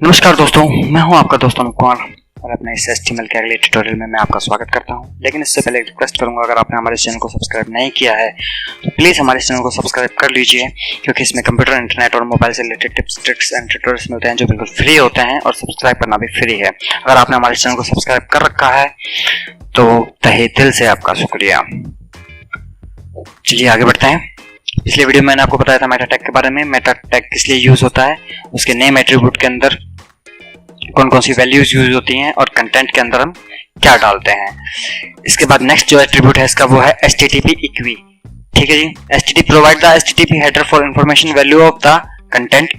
नमस्कार दोस्तों, मैं हूं आपका दोस्त अनुप कुमार और अपने इस HTML के अगले ट्यूटोरियल में मैं आपका स्वागत करता हूं। लेकिन इससे पहले एक रिक्वेस्ट करूंगा, अगर आपने हमारे चैनल को सब्सक्राइब नहीं किया है तो प्लीज़ हमारे चैनल को सब्सक्राइब कर लीजिए, क्योंकि इसमें कंप्यूटर, इंटरनेट और मोबाइल से related tips, tricks and tutorials मिलते हैं जो बिल्कुल फ्री होते हैं और सब्सक्राइब करना भी फ्री है। अगर आपने हमारे चैनल को सब्सक्राइब कर रखा है तो तहे दिल से आपका शुक्रिया। चलिए आगे बढ़ते हैं। पिछले वीडियो में मैंने आपको बताया था मेटा टैग के बारे में। मेटा टैग किस लिए यूज होता है, उसके नेम एट्रीब्यूट के अंदर कौन कौन सी वैल्यूज यूज होती हैं और कंटेंट के अंदर हम क्या डालते हैं। इसके बाद नेक्स्ट जो एट्रीब्यूट है इसका वो है HTTP इक्वी। ठीक है जी, HTTP provide the HTTP header for information value of the content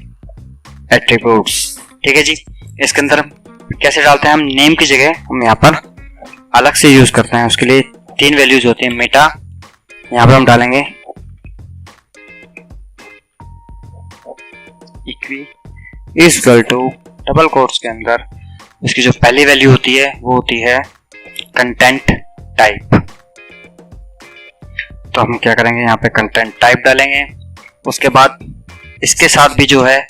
attributes. ठीक है जी, इसके अंदर कैसे डालते हैं हम, नेम की जगह हम यहाँ पर अलग से यूज करते हैं। उसके लिए तीन वैल्यूज होती हैं। मेटा यहाँ पर हम डालेंगे equiv is equal to double quotes के अंदर इसकी जो पहली वैल्यू होती है वो होती है कंटेंट टाइप। तो हम क्या करेंगे, यहाँ पे कंटेंट टाइप डालेंगे। उसके बाद इसके साथ भी जो है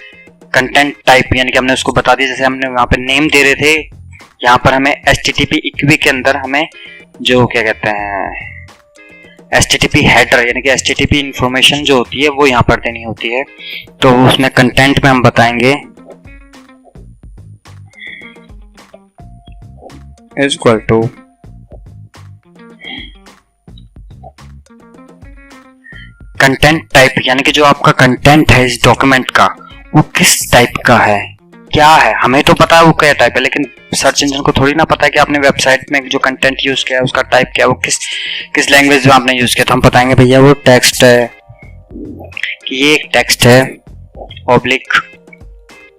कंटेंट टाइप, यानी कि हमने उसको बता दिया, जैसे हमने वहाँ पे नेम दे रहे थे, यहाँ पर हमें HTTP इक्वी के अंदर हमें जो क्या कहते हैं HTTP हेडर यानी कि HTTP इंफॉर्मेशन जो होती है वो यहाँ पर देनी होती है। तो उसमें कंटेंट में हम बताएंगे is equal to content type, यानी कि जो आपका कंटेंट है इस डॉक्यूमेंट का वो किस टाइप का है, क्या है। हमें तो पता है वो क्या टाइप है, लेकिन सर्च इंजन को थोड़ी ना पता है कि आपने वेबसाइट में जो कंटेंट यूज किया है उसका टाइप क्या है, वो किस लैंग्वेज में आपने यूज किया। तो हम बताएंगे भैया वो टेक्स्ट है, कि ये एक टेक्स्ट है ऑब्लिक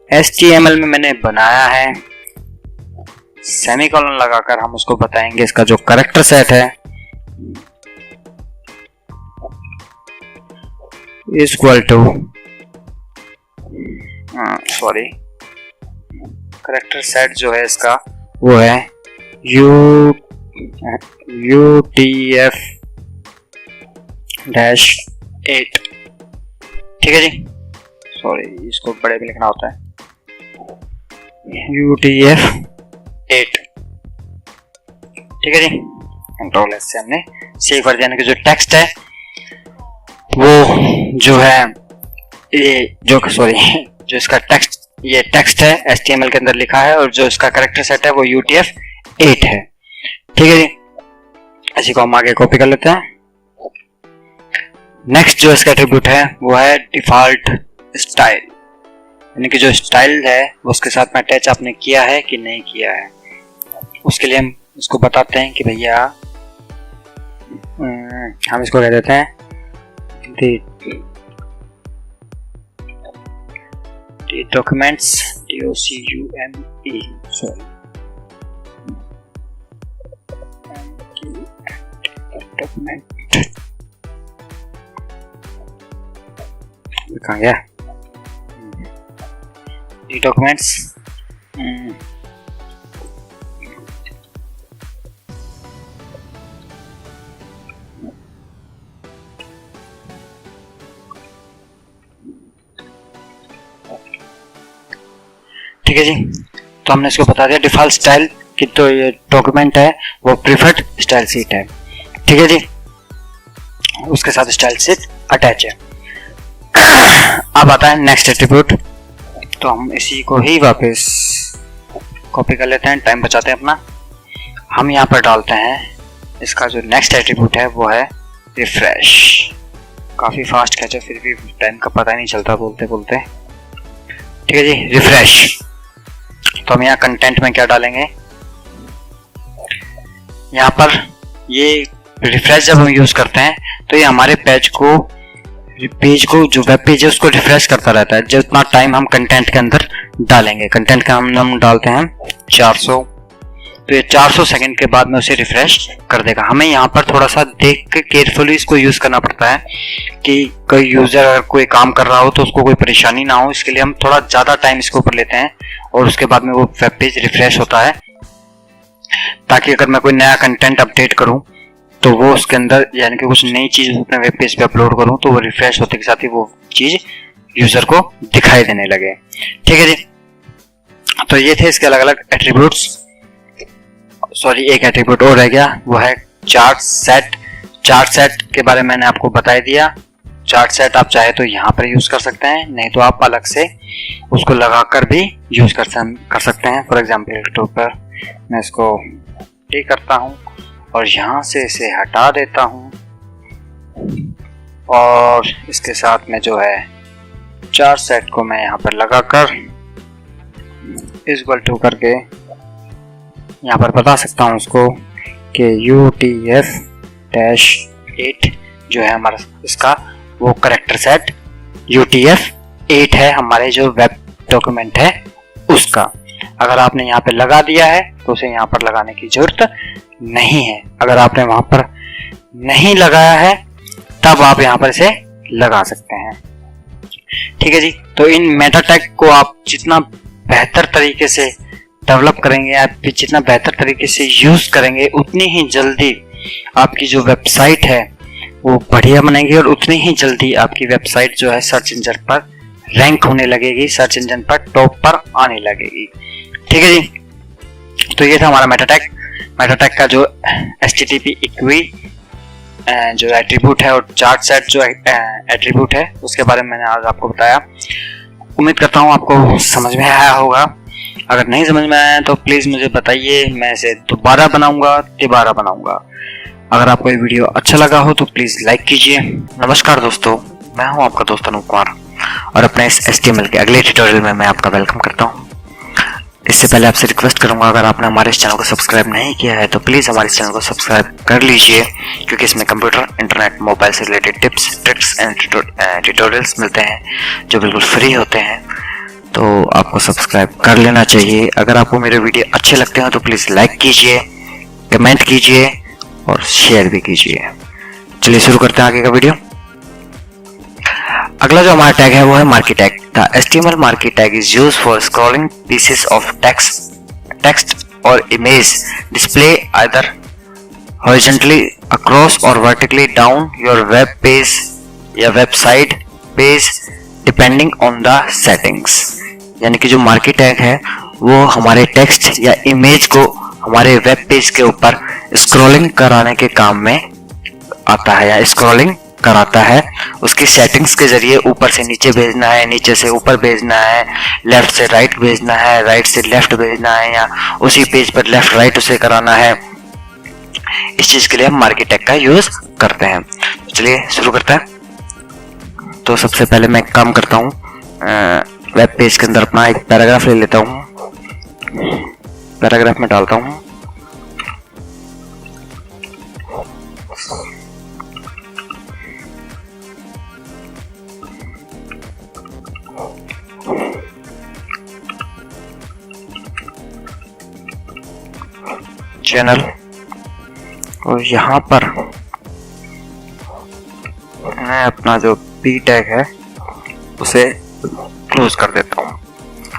HTML में मैंने बनाया है। सेमीकोलन लगाकर हम उसको बताएंगे इसका जो कैरेक्टर सेट है is equal to character set जो है इसका वो है UTF-8। ठीक है जी, सॉरी इसको बड़े में लिखना होता है UTF-8। ठीक है जी, कंट्रोल एस से हमने सेव कर दिया। कि जो टेक्स्ट है वो जो है ये जो इसका टेक्स्ट, ये टेक्स्ट है HTML के अंदर लिखा है, और जो इसका कैरेक्टर सेट है वो UTF-8 है। ठीक है जी, इसी को हम आगे कॉपी कर लेते हैं। नेक्स्ट जो इसका एट्रीब्यूट है वो है डिफॉल्ट स्टाइल, यानी कि जो स्टाइल है वो उसके साथ में अटैच आपने किया है कि नहीं किया है। उसके लिए हम इसको बताते हैं कि भैया हम इसको कह देते हैं documents DOCUME document कहाँ गया डॉक्यूमेंट्स। ठीक है जी, तो हमने इसको बता दिया डिफॉल्ट स्टाइल कि तो ये डॉक्यूमेंट है वो प्रीफर्ड स्टाइल शीट है। ठीक है जी, उसके साथ स्टाइल शीट अटैच है। अब आता है नेक्स्ट एट्रीब्यूट, तो हम इसी को ही वापस कॉपी कर लेते हैं, टाइम बचाते हैं अपना। हम यहाँ पर डालते हैं इसका जो नेक्स्ट एट्रीब्यूट है वो है रिफ्रेश। काफ़ी फास्ट खींचा, फिर भी टाइम का पता ही नहीं चलता बोलते बोलते। ठीक है जी, रिफ्रेश। तो हम यहाँ कंटेंट में क्या डालेंगे, यहाँ पर ये रिफ्रेश जब हम यूज करते हैं तो ये हमारे पेज को जो वेब पेज है उसको रिफ्रेश करता रहता है जितना टाइम हम कंटेंट के अंदर डालेंगे। कंटेंट का हम डालते हैं 400, तो ये 400 सेकंड के बाद में उसे रिफ्रेश कर देगा। हमें यहाँ पर थोड़ा सा देख के केयरफुली इसको यूज करना पड़ता है कि कोई यूजर अगर कोई काम कर रहा हो तो उसको कोई परेशानी ना हो। इसके लिए हम थोड़ा ज्यादा टाइम इसके ऊपर लेते हैं और उसके बाद में वो वेब पेज रिफ्रेश होता है, ताकि अगर मैं कोई नया कंटेंट अपडेट करूं तो वो उसके अंदर यानी कि कुछ नई चीज अपने वेब पेज पे अपलोड करूं तो वो रिफ्रेश होते के साथ ही वो चीज यूजर को दिखाई देने लगे। ठीक है जी, तो ये थे इसके अलग अलग एट्रीब्यूट्स। सॉरी, एक एट्रीब्यूट और रह गया, वो है चार्ट सेट। चार्ट सेट के बारे में मैंने आपको बता दिया। चार्ट सेट आप चाहे तो यहाँ पर यूज कर सकते हैं, नहीं तो आप अलग से उसको लगाकर भी यूज कर सकते हैं। फॉर एग्जाम्पल यूट्यूब पर मैं इसको ठीक करता हूँ और यहाँ से इसे हटा देता हूँ और इसके साथ में जो है चार्ट सेट को मैं यहाँ पर लगाकर इक्वल टू करके यहाँ पर बता सकता हूँ उसको कि UTF-8 जो है हमारा इसका वो करेक्टर सेट UTF-8 है हमारे जो वेब डॉक्यूमेंट है उसका। अगर आपने यहाँ पे लगा दिया है तो उसे यहाँ पर लगाने की जरूरत नहीं है। अगर आपने वहां पर नहीं लगाया है तब आप यहाँ पर इसे लगा सकते हैं। ठीक है जी। तो इन मेटा टैग को आप जितना बेहतर तरीके से डेवलप करेंगे, आप जितना बेहतर तरीके से यूज करेंगे, उतनी ही जल्दी आपकी जो वेबसाइट है वो बढ़िया बनेगी और उतनी ही जल्दी आपकी वेबसाइट जो है सर्च इंजन पर रैंक होने लगेगी, सर्च इंजन पर टॉप पर आने लगेगी। ठीक है जी। तो ये था हमारा मेटा टैग। मेटा टैग का जो HTTP इक्वी जो एट्रीब्यूट है और चार्ट सेट जो एट्रीब्यूट है उसके बारे में मैंने आज आपको बताया। उम्मीद करता हूँ आपको समझ में आया होगा। अगर नहीं समझ में आया तो प्लीज़ मुझे बताइए, मैं इसे दोबारा बनाऊंगा। अगर आपको ये वीडियो अच्छा लगा हो तो प्लीज़ लाइक कीजिए। नमस्कार दोस्तों, मैं हूँ आपका दोस्त अनूप कुमार और अपने इस HTML के अगले ट्यूटोरियल में मैं आपका वेलकम करता हूँ। इससे पहले आपसे रिक्वेस्ट करूंगा, अगर आपने हमारे इस चैनल को सब्सक्राइब नहीं किया है तो प्लीज़ हमारे इस चैनल को सब्सक्राइब कर लीजिए, क्योंकि इसमें कंप्यूटर, इंटरनेट, मोबाइल से related tips, tricks and tutorials मिलते हैं जो बिल्कुल फ्री होते हैं। तो आपको सब्सक्राइब कर लेना चाहिए। अगर आपको मेरे वीडियो अच्छे लगते हैं तो प्लीज़ लाइक कीजिए, कमेंट कीजिए और शेयर भी कीजिए। चलिए शुरू करते हैं आगे का वीडियो। अगला जो हमारा टैग है वो है marquee tag. The HTML marquee tag is used for scrolling pieces of text or image display either horizontally across or vertically down your web page या website page depending on the settings। यानी कि जो marquee tag है वो हमारे text या image को हमारे वेब पेज के ऊपर स्क्रॉलिंग कराने के काम में आता है या स्क्रॉलिंग कराता है। उसकी सेटिंग्स के जरिए ऊपर से नीचे भेजना है, नीचे से ऊपर भेजना है, लेफ्ट से राइट भेजना है, राइट से लेफ्ट भेजना है या उसी पेज पर लेफ्ट राइट उसे कराना है। इस चीज के लिए हम मार्की टैग का यूज करते हैं। तो चलिए शुरू करते हैं। तो सबसे पहले मैं काम करता हूँ, वेब पेज के अंदर अपना एक पैराग्राफ ले लेता हूँ, पैराग्राफ में डालता हूँ। चैनल और यहाँ पर मैं अपना जो पी टैग है उसे क्लोज कर देता हूँ।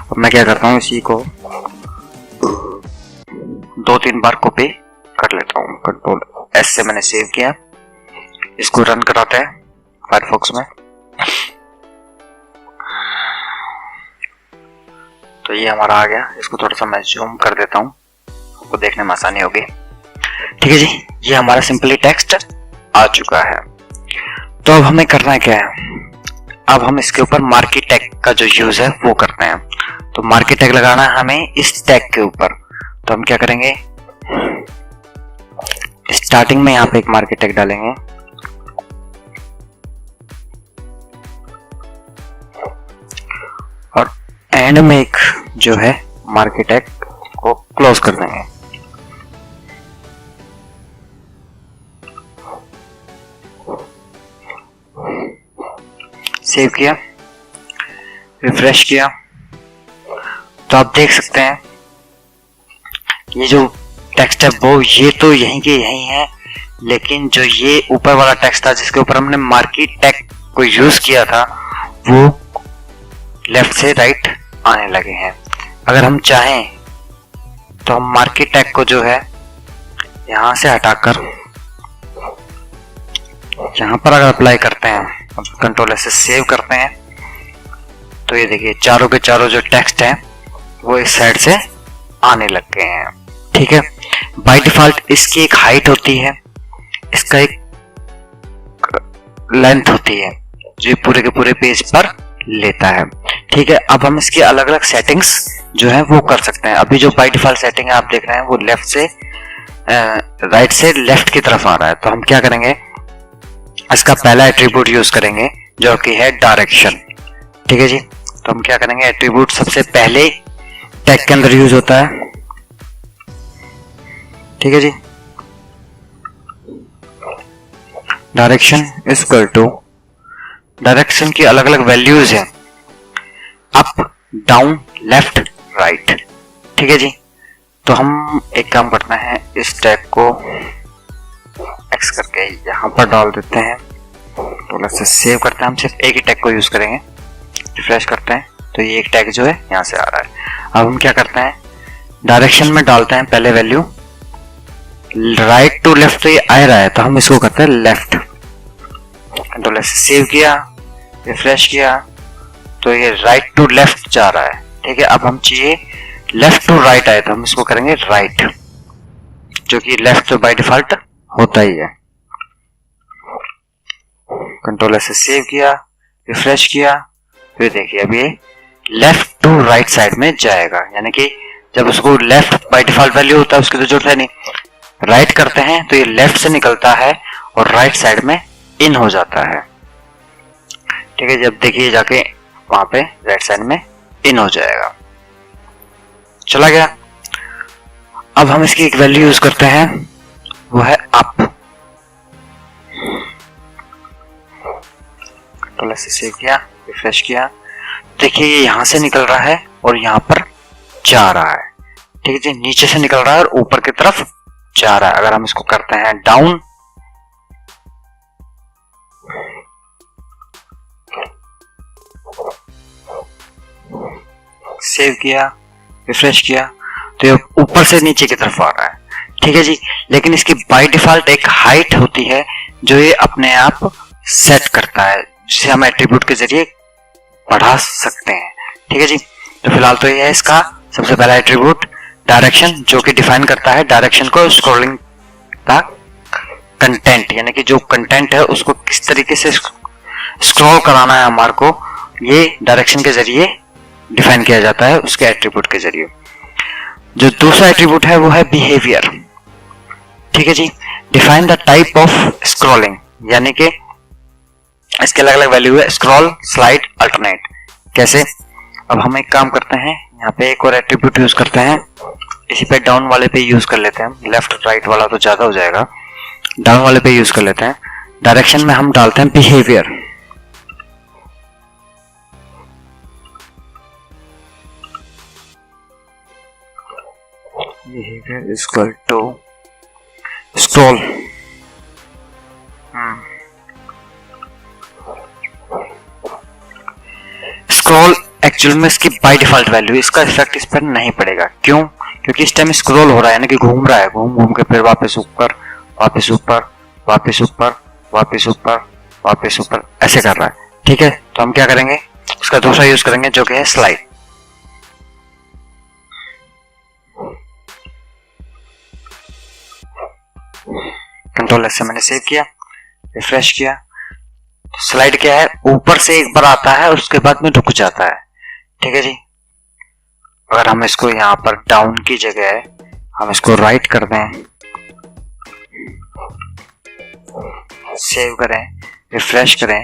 और मैं क्या करता हूँ, इसी को 2-3 बार कॉपी कर लेता हूँ। कंट्रोल S से मैंने सेव किया। इसको रन कराते हैं फायरफॉक्स में। तो ये हमारा आ गया। इसको थोड़ा सा मैं जूम कर देता हूँ, आपको देखने में आसानी होगी। ठीक है जी, ये हमारा सिंपली टेक्स्ट आ चुका है। तो अब हमें करना क्या है, अब हम इसके ऊपर मार्की टैग का जो यूज है वो करते हैं। तो मार्की टैग लगाना है हमें इस टैग के ऊपर। तो हम क्या करेंगे, स्टार्टिंग में यहाँ पे एक मार्की टैग डालेंगे और एंड में एक जो है मार्की टैग को क्लोज कर देंगे। सेव किया, रिफ्रेश किया, तो आप देख सकते हैं ये जो टेक्स्ट है वो ये तो यहीं के यहीं है, लेकिन जो ये ऊपर वाला टेक्स्ट था जिसके ऊपर हमने मार्की टैग को यूज किया था वो लेफ्ट से राइट आने लगे हैं। अगर हम चाहें तो हम मार्की टैग को जो है यहां से हटाकर यहां पर अगर अप्लाई करते हैं, कंट्रोल से सेव करते हैं, तो ये देखिए चारों के चारों जो टेक्स्ट हैं वो इस साइड से आने लग गए हैं। ठीक है, बाय डिफॉल्ट इसकी एक हाइट होती है, इसका एक लेंथ होती है जो पूरे के पूरे पेज पर लेता है। ठीक है, अब हम इसकी अलग अलग सेटिंग्स जो है वो कर सकते हैं। अभी जो बाय डिफॉल्ट सेटिंग है आप देख रहे हैं वो लेफ्ट से राइट से लेफ्ट की तरफ आ रहा है। तो हम क्या करेंगे, इसका पहला एट्रीब्यूट यूज करेंगे जो कि है डायरेक्शन। ठीक है जी, तो हम क्या करेंगे, एट्रीब्यूट सबसे पहले टैग के अंदर यूज होता है। ठीक है जी, direction is equal to, direction की अलग अलग वैल्यूज हैं, अप, डाउन, लेफ्ट, राइट। ठीक है जी, तो हम एक काम करते हैं, इस टैग को एक्स करके यहां पर डाल देते हैं, थोड़ा सा सेव करते हैं। हम सिर्फ एक ही टैग को यूज करेंगे, रिफ्रेश करते हैं तो ये एक टैग जो है यहां से आ रहा है। अब हम क्या करते हैं, डायरेक्शन में डालते हैं पहले वैल्यू, राइट टू लेफ्ट तो ये आ रहा है तो हम इसको करते हैं लेफ्ट। कंट्रोल से सेव किया, रिफ्रेश किया तो ये राइट टू लेफ्ट जा रहा है। ठीक है, अब हम चाहिए लेफ्ट टू राइट आए तो हम इसको करेंगे राइट, जो कि लेफ्ट तो बाय डिफॉल्ट होता ही है। कंट्रोल से सेव किया, रिफ्रेश किया, फिर देखिए अब ये लेफ्ट टू राइट साइड में जाएगा, यानी कि जब उसको लेफ्ट बाय डिफॉल्ट वैल्यू होता है उसकी तो जरूरत है नहीं, राइट करते हैं तो ये लेफ्ट से निकलता है और राइट साइड में इन हो जाता है। ठीक है, जब देखिए जाके वहां पे राइट साइड में इन हो जाएगा, चला गया। अब हम इसकी एक वैल्यू यूज करते हैं, वो है अप। कंट्रोल से सेव किया, रिफ्रेश किया, देखिए ये यहां से निकल रहा है और यहां पर जा रहा है। ठीक है जी, नीचे से निकल रहा है और ऊपर की तरफ जा रहा है। अगर हम इसको करते हैं डाउन, सेव किया, रिफ्रेश किया तो ये ऊपर से नीचे की तरफ आ रहा है। ठीक है जी, लेकिन इसकी बाय डिफॉल्ट एक हाइट होती है जो ये अपने आप सेट करता है, जिसे हम एट्रीब्यूट के जरिए बढ़ा सकते हैं। ठीक है जी, तो फिलहाल तो ये है इसका सबसे पहला एट्रीब्यूट डायरेक्शन, जो कि डिफाइन करता है डायरेक्शन को स्क्रॉलिंग का कंटेंट, यानी कि जो कंटेंट है उसको किस तरीके से स्क्रॉल कराना है हमारे को, ये डायरेक्शन के जरिए डिफाइन किया जाता है उसके एट्रीब्यूट के जरिए। जो दूसरा एट्रीब्यूट है वो है बिहेवियर। ठीक है जी, define the type of scrolling, यानी कि इसके अलग अलग वैल्यू है, स्क्रॉल, स्लाइड, अल्टरनेट। कैसे, अब हम एक काम करते हैं, यहाँ पे एक और एट्रीब्यूट यूज करते हैं, इसी पे डाउन वाले पे यूज कर लेते हैं, लेफ्ट राइट वाला तो ज्यादा हो जाएगा, डाउन वाले पे यूज कर लेते हैं। डायरेक्शन में हम डालते हैं behaviour. Behaviour is equal to scroll. Scroll actual में इसकी बाय डिफॉल्ट वैल्यू, इसका इफेक्ट इस पर नहीं पड़ेगा। क्यों? क्योंकि इस टाइम स्क्रॉल हो रहा है, यानी कि घूम रहा है, घूम घूम के फिर वापस ऊपर, वापस ऊपर, वापस ऊपर, वापस ऊपर, वापस ऊपर, ऐसे कर रहा है। ठीक है, तो हम क्या करेंगे, उसका दूसरा यूज करेंगे जो कि है स्लाइड। कंट्रोल एस से मैंने सेव किया, रिफ्रेश किया। स्लाइड क्या है, ऊपर से एक बार आता है और उसके बाद में रुक जाता है। ठीक है जी, अगर हम इसको यहाँ पर डाउन की जगह हम इसको राइट कर दें, सेव करें, रिफ्रेश करें,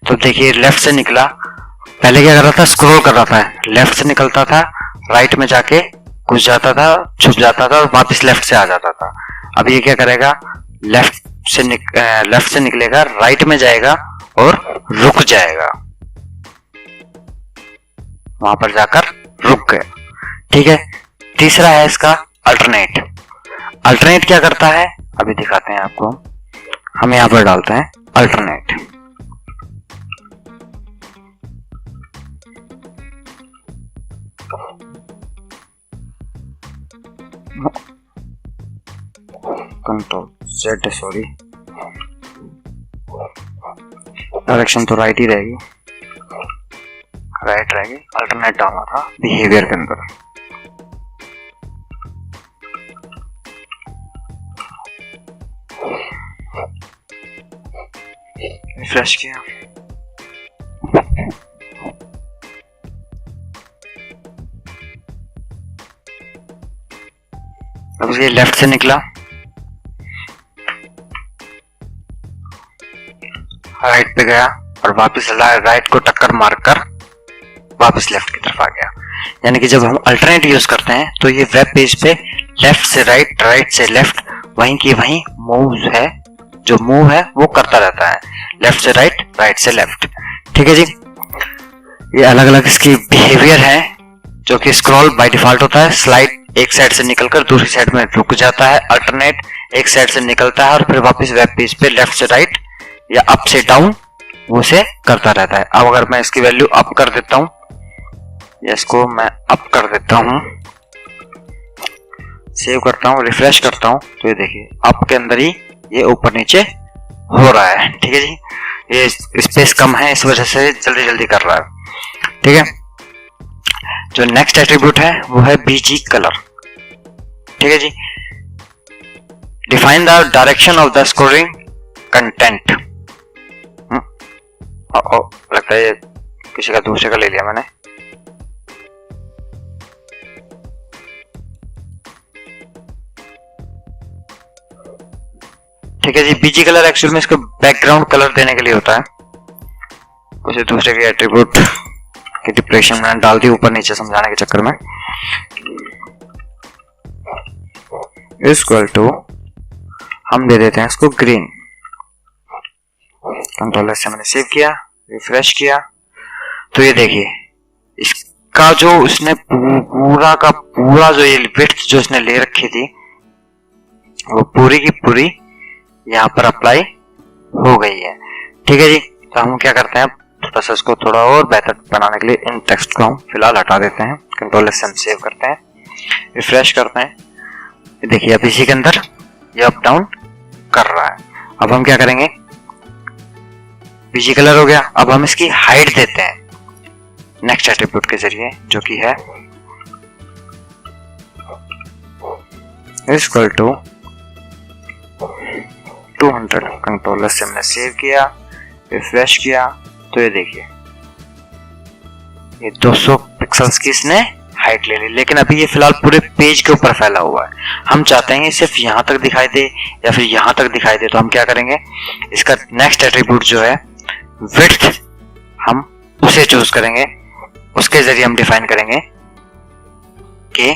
तो देखिए लेफ्ट से निकला। पहले क्या कर रहा था, स्क्रॉल कर रहा था, लेफ्ट से निकलता था, राइट में जाके घुस जाता था, छुप जाता था और वापस लेफ्ट से आ जाता था। अब ये क्या करेगा, लेफ्ट से निकलेगा, राइट में जाएगा और रुक जाएगा, वहां पर जाकर रुक गया। ठीक है, तीसरा है इसका अल्टरनेट। अल्टरनेट क्या करता है, अभी दिखाते हैं आपको। हम यहां पर डालते हैं alternate. Control Z, sorry, direction तो राइट ही रहेगी, राइट रहेगी, अल्टरनेट डालना था बिहेवियर के अंदर। रिफ्रेश किया, अब ये लेफ्ट से निकला, राइट पे गया और वापस राइट को टक्कर मारकर वापस लेफ्ट की तरफ आ गया। यानी कि जब हम अल्टरनेट यूज करते हैं तो ये वेब पेज पे लेफ्ट से राइट, राइट से लेफ्ट, वहीं की वहीं मूव है, जो मूव है वो करता रहता है, लेफ्ट से राइट, राइट से लेफ्ट। ठीक है जी, ये अलग अलग इसकी बिहेवियर है, जो कि स्क्रॉल बाय डिफॉल्ट होता है, स्लाइड एक साइड से निकलकर दूसरी साइड में रुक जाता है, अल्टरनेट एक साइड से निकलता है और फिर वापस वेब पेज पे लेफ्ट से राइट या अप से डाउन वो से करता रहता है। अब अगर मैं इसकी वैल्यू अप कर देता हूं, या इसको मैं अप कर देता हूं, सेव करता हूं, रिफ्रेश करता हूं, तो ये देखिए अप के अंदर ही ये ऊपर नीचे हो रहा है। ठीक है जी, ये स्पेस कम है इस वजह से जल्दी जल्दी कर रहा है। ठीक है, जो नेक्स्ट एट्रीब्यूट है वो है बीजी कलर। ठीक है जी, define the direction of the scrolling content. लगता है ये किसी का दूसरे का ले लिया मैंने। ठीक है जी, बीजी कलर एक्चुअल में इसको बैकग्राउंड कलर देने के लिए होता है, उसे दूसरे के एट्रीब्यूट की डिप्रेशन में डाल दी ऊपर नीचे समझाने के चक्कर में। इक्वल टू हम दे देते हैं इसको ग्रीन। कंट्रोल से मैंने सेव किया, रिफ्रेश किया, तो ये देखिए इसका जो उसने पूरा का पूरा जो ये विड्थ जो इसने ले रखी थी वो पूरी की पूरी यहाँ पर अप्लाई हो गई है। ठीक है जी, तो हम क्या करते हैं, थोड़ा सा इसको थोड़ा और बेहतर बनाने के लिए इन टेक्स्ट को हम फिलहाल हटा देते हैं। कंट्रोल से हम सेव करते हैं, रिफ्रेश करते हैं, देखिए अब इसी के अंदर ये अप डाउन कर रहा है। अब हम क्या करेंगे, बीजी कलर हो गया, अब हम इसकी हाइट देते हैं नेक्स्ट एट्रीब्यूट के जरिए, जो कि है इक्वल टू 200। कंट्रोलर से हमने सेव किया, रिफ्रेश किया, तो ये देखिए ये 200 पिक्सल्स की इसने हाइट ले ली। लेकिन अभी ये फिलहाल पूरे पेज के ऊपर फैला हुआ है, हम चाहते हैं सिर्फ यहां तक दिखाई दे या फिर यहां तक दिखाई दे। तो हम क्या करेंगे, इसका नेक्स्ट एट्रीब्यूट जो है विड्थ, हम उसे चूज करेंगे, उसके जरिए हम डिफाइन करेंगे कि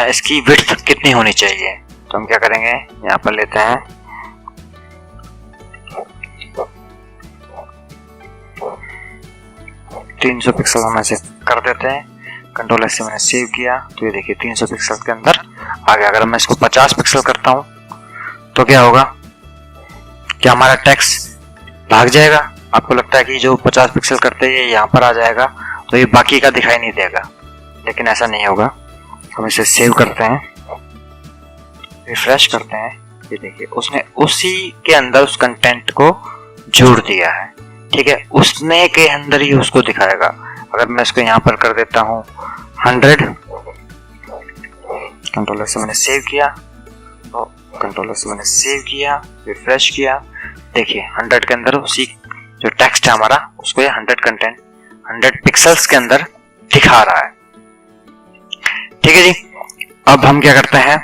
इसकी विड्थ कितनी होनी चाहिए। तो हम क्या करेंगे, यहां पर लेते हैं 300 पिक्सल हम ऐसे कर देते हैं। कंट्रोल से मैंने सेव किया, तो ये देखिए 300 पिक्सल के अंदर आ गया। अगर मैं इसको 50 पिक्सल करता हूं तो क्या होगा, क्या हमारा टेक्स्ट भाग जाएगा? आपको लगता है कि जो 50 पिक्सल करते हैं ये यहाँ पर आ जाएगा तो ये बाकी का दिखाई नहीं देगा, लेकिन ऐसा नहीं होगा। हम इसे सेव करते हैं, रिफ्रेश करते हैं, ये देखिए उसने उसी के अंदर उस कंटेंट को जोड़ दिया है। ठीक है, उसने के अंदर ही उसको दिखाएगा। अगर मैं इसको यहाँ पर कर देता हूँ 100, कंट्रोलर से मैंने सेव किया, तो कंट्रोलर से मैंने सेव किया, रिफ्रेश किया, देखिए 100 के अंदर उसी जो टेक्स्ट है हमारा उसको ये 100 कंटेंट 100 पिक्सल्स के अंदर दिखा रहा है। ठीक है जी, अब हम क्या करते हैं,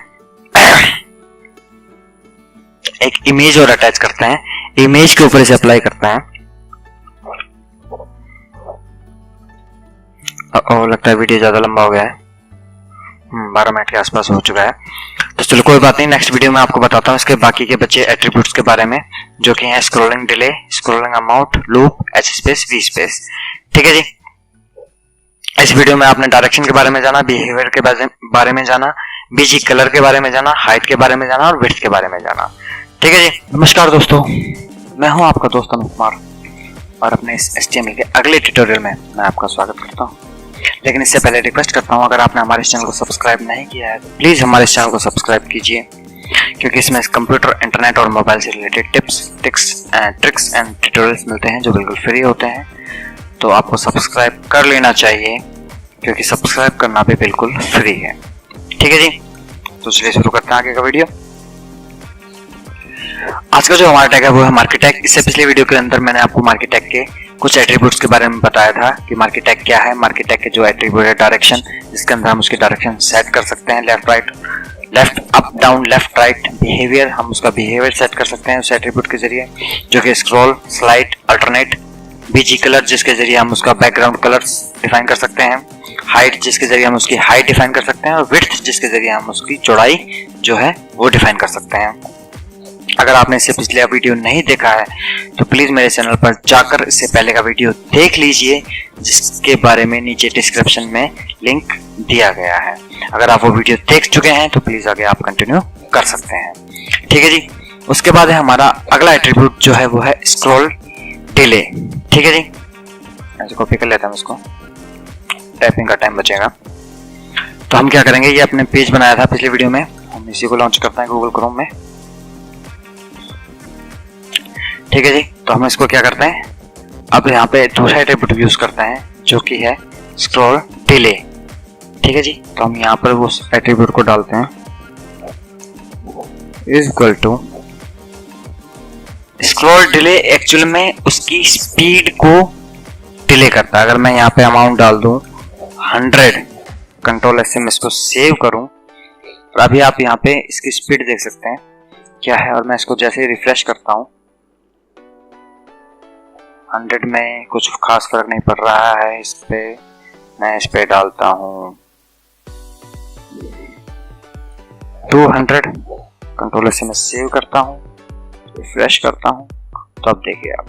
एक इमेज और अटैच करते हैं, इमेज के ऊपर इसे अप्लाई करते हैं। लगता है वीडियो ज्यादा लंबा हो गया है, 12 मिनट के आसपास हो चुका है। तो चलो कोई बात नहीं, नेक्स्ट वीडियो में आपको बताता हूँ इसके बाकी के बचे एट्रीब्यूट्स के बारे में, जो कि हैं scrolling delay, scrolling amount, loop, H space, we space. ठीक है जी, इस वीडियो में आपने डायरेक्शन के बारे में जाना, बिहेवियर के बारे में जाना, बीजी कलर के बारे में जाना, हाइट के बारे में जाना और विड्थ के बारे में जाना। ठीक है जी, नमस्कार दोस्तों, मैं हूं आपका दोस्त अमित कुमार और अपने इस HTML के अगले ट्यूटोरियल में मैं आपका स्वागत करता हूं। लेकिन इससे पहले रिक्वेस्ट करता हूं, अगर आपने हमारे इस चैनल को सब्सक्राइब नहीं किया है तो प्लीज़ हमारे इस चैनल को सब्सक्राइब कीजिए, क्योंकि इसमें कंप्यूटर, इंटरनेट और मोबाइल से related tips, tricks and tutorials मिलते हैं जो बिल्कुल फ्री होते हैं। तो आपको सब्सक्राइब कर लेना चाहिए, क्योंकि सब्सक्राइब करना भी बिल्कुल फ्री है। ठीक है जी, तो चलिए शुरू करते हैं आगे का वीडियो। आज का जो हमारा टैग है वो है मार्केट टैग। इससे पिछले वीडियो के अंदर मैंने आपको मार्केट टैग के कुछ एट्रीब्यूट्स के बारे में बताया था कि मार्केट टैग क्या है। मार्केट टैग के जो एट्रीब्यूट है डायरेक्शन, जिसके अंदर हम उसकी डायरेक्शन सेट कर सकते हैं, left right, left up down, left right. Behaviour, हम उसका बिहेवियर सेट कर सकते हैं उस एट्रीब्यूट के जरिए, जो कि scroll, slide, alternate. BG colour, जिसके जरिए हम उसका बैकग्राउंड कलर्स डिफाइन कर सकते हैं। हाइट, जिसके जरिए हम उसकी हाइट डिफाइन कर सकते हैं। और विड्थ, जिसके जरिए हम उसकी चौड़ाई जो है वो डिफाइन कर सकते हैं। अगर आपने इससे पिछले वीडियो नहीं देखा है तो प्लीज मेरे चैनल पर जाकर इससे पहले का वीडियो देख लीजिए, जिसके बारे में नीचे डिस्क्रिप्शन में लिंक दिया गया है। अगर आप वो वीडियो देख चुके हैं तो प्लीज आगे आप कंटिन्यू कर सकते हैं। ठीक है जी। उसके बाद है हमारा अगला एट्रीब्यूट जो है वो है स्क्रॉल डिले। ठीक है जी, ऐसे कॉपी कर लेता हूं, इसको टाइपिंग का टाइम बचेगा। तो हम क्या करेंगे, ये अपने पेज बनाया था पिछले वीडियो में, हम इसी को लॉन्च करते हैं गूगल क्रोम में। ठीक है जी। तो हम इसको क्या करते हैं, अब यहाँ पे दूसरा एट्रीब्यूट यूज करते हैं जो कि है स्क्रॉल डिले। ठीक है जी। तो हम यहाँ पर वो एट्रीब्यूट को डालते हैं, is equal to scroll delay. Actual में उसकी स्पीड को डिले करता है। अगर मैं यहाँ पे अमाउंट डाल दूं 100, कंट्रोल एस से मैं इसको सेव करूं, और अभी आप यहाँ पे इसकी स्पीड देख सकते हैं क्या है। और मैं इसको जैसे ही रिफ्रेश करता हूं, 100 में कुछ खास फर्क नहीं पड़ रहा है। इस पे मैं इस पे डालता हूं 200, कंट्रोल एस से मैं सेव करता हूं, रिफ्रेश करता हूं, तो अब देखिए आप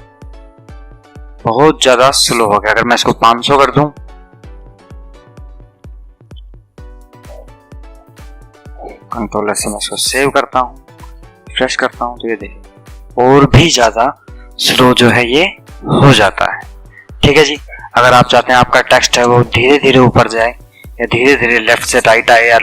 बहुत ज्यादा स्लो हो गया। अगर मैं इसको 500 कर दूं, कंट्रोल से मैं इसको सेव करता हूं, रिफ्रेश करता हूं, तो ये देखिए और भी ज्यादा स्लो जो है ये हो जाता है। ठीक है जी। अगर आप चाहते हैं आपका टेक्स्ट है वो धीरे धीरे ऊपर जाए, या धीरे धीरे लेफ्ट से राइट आए, या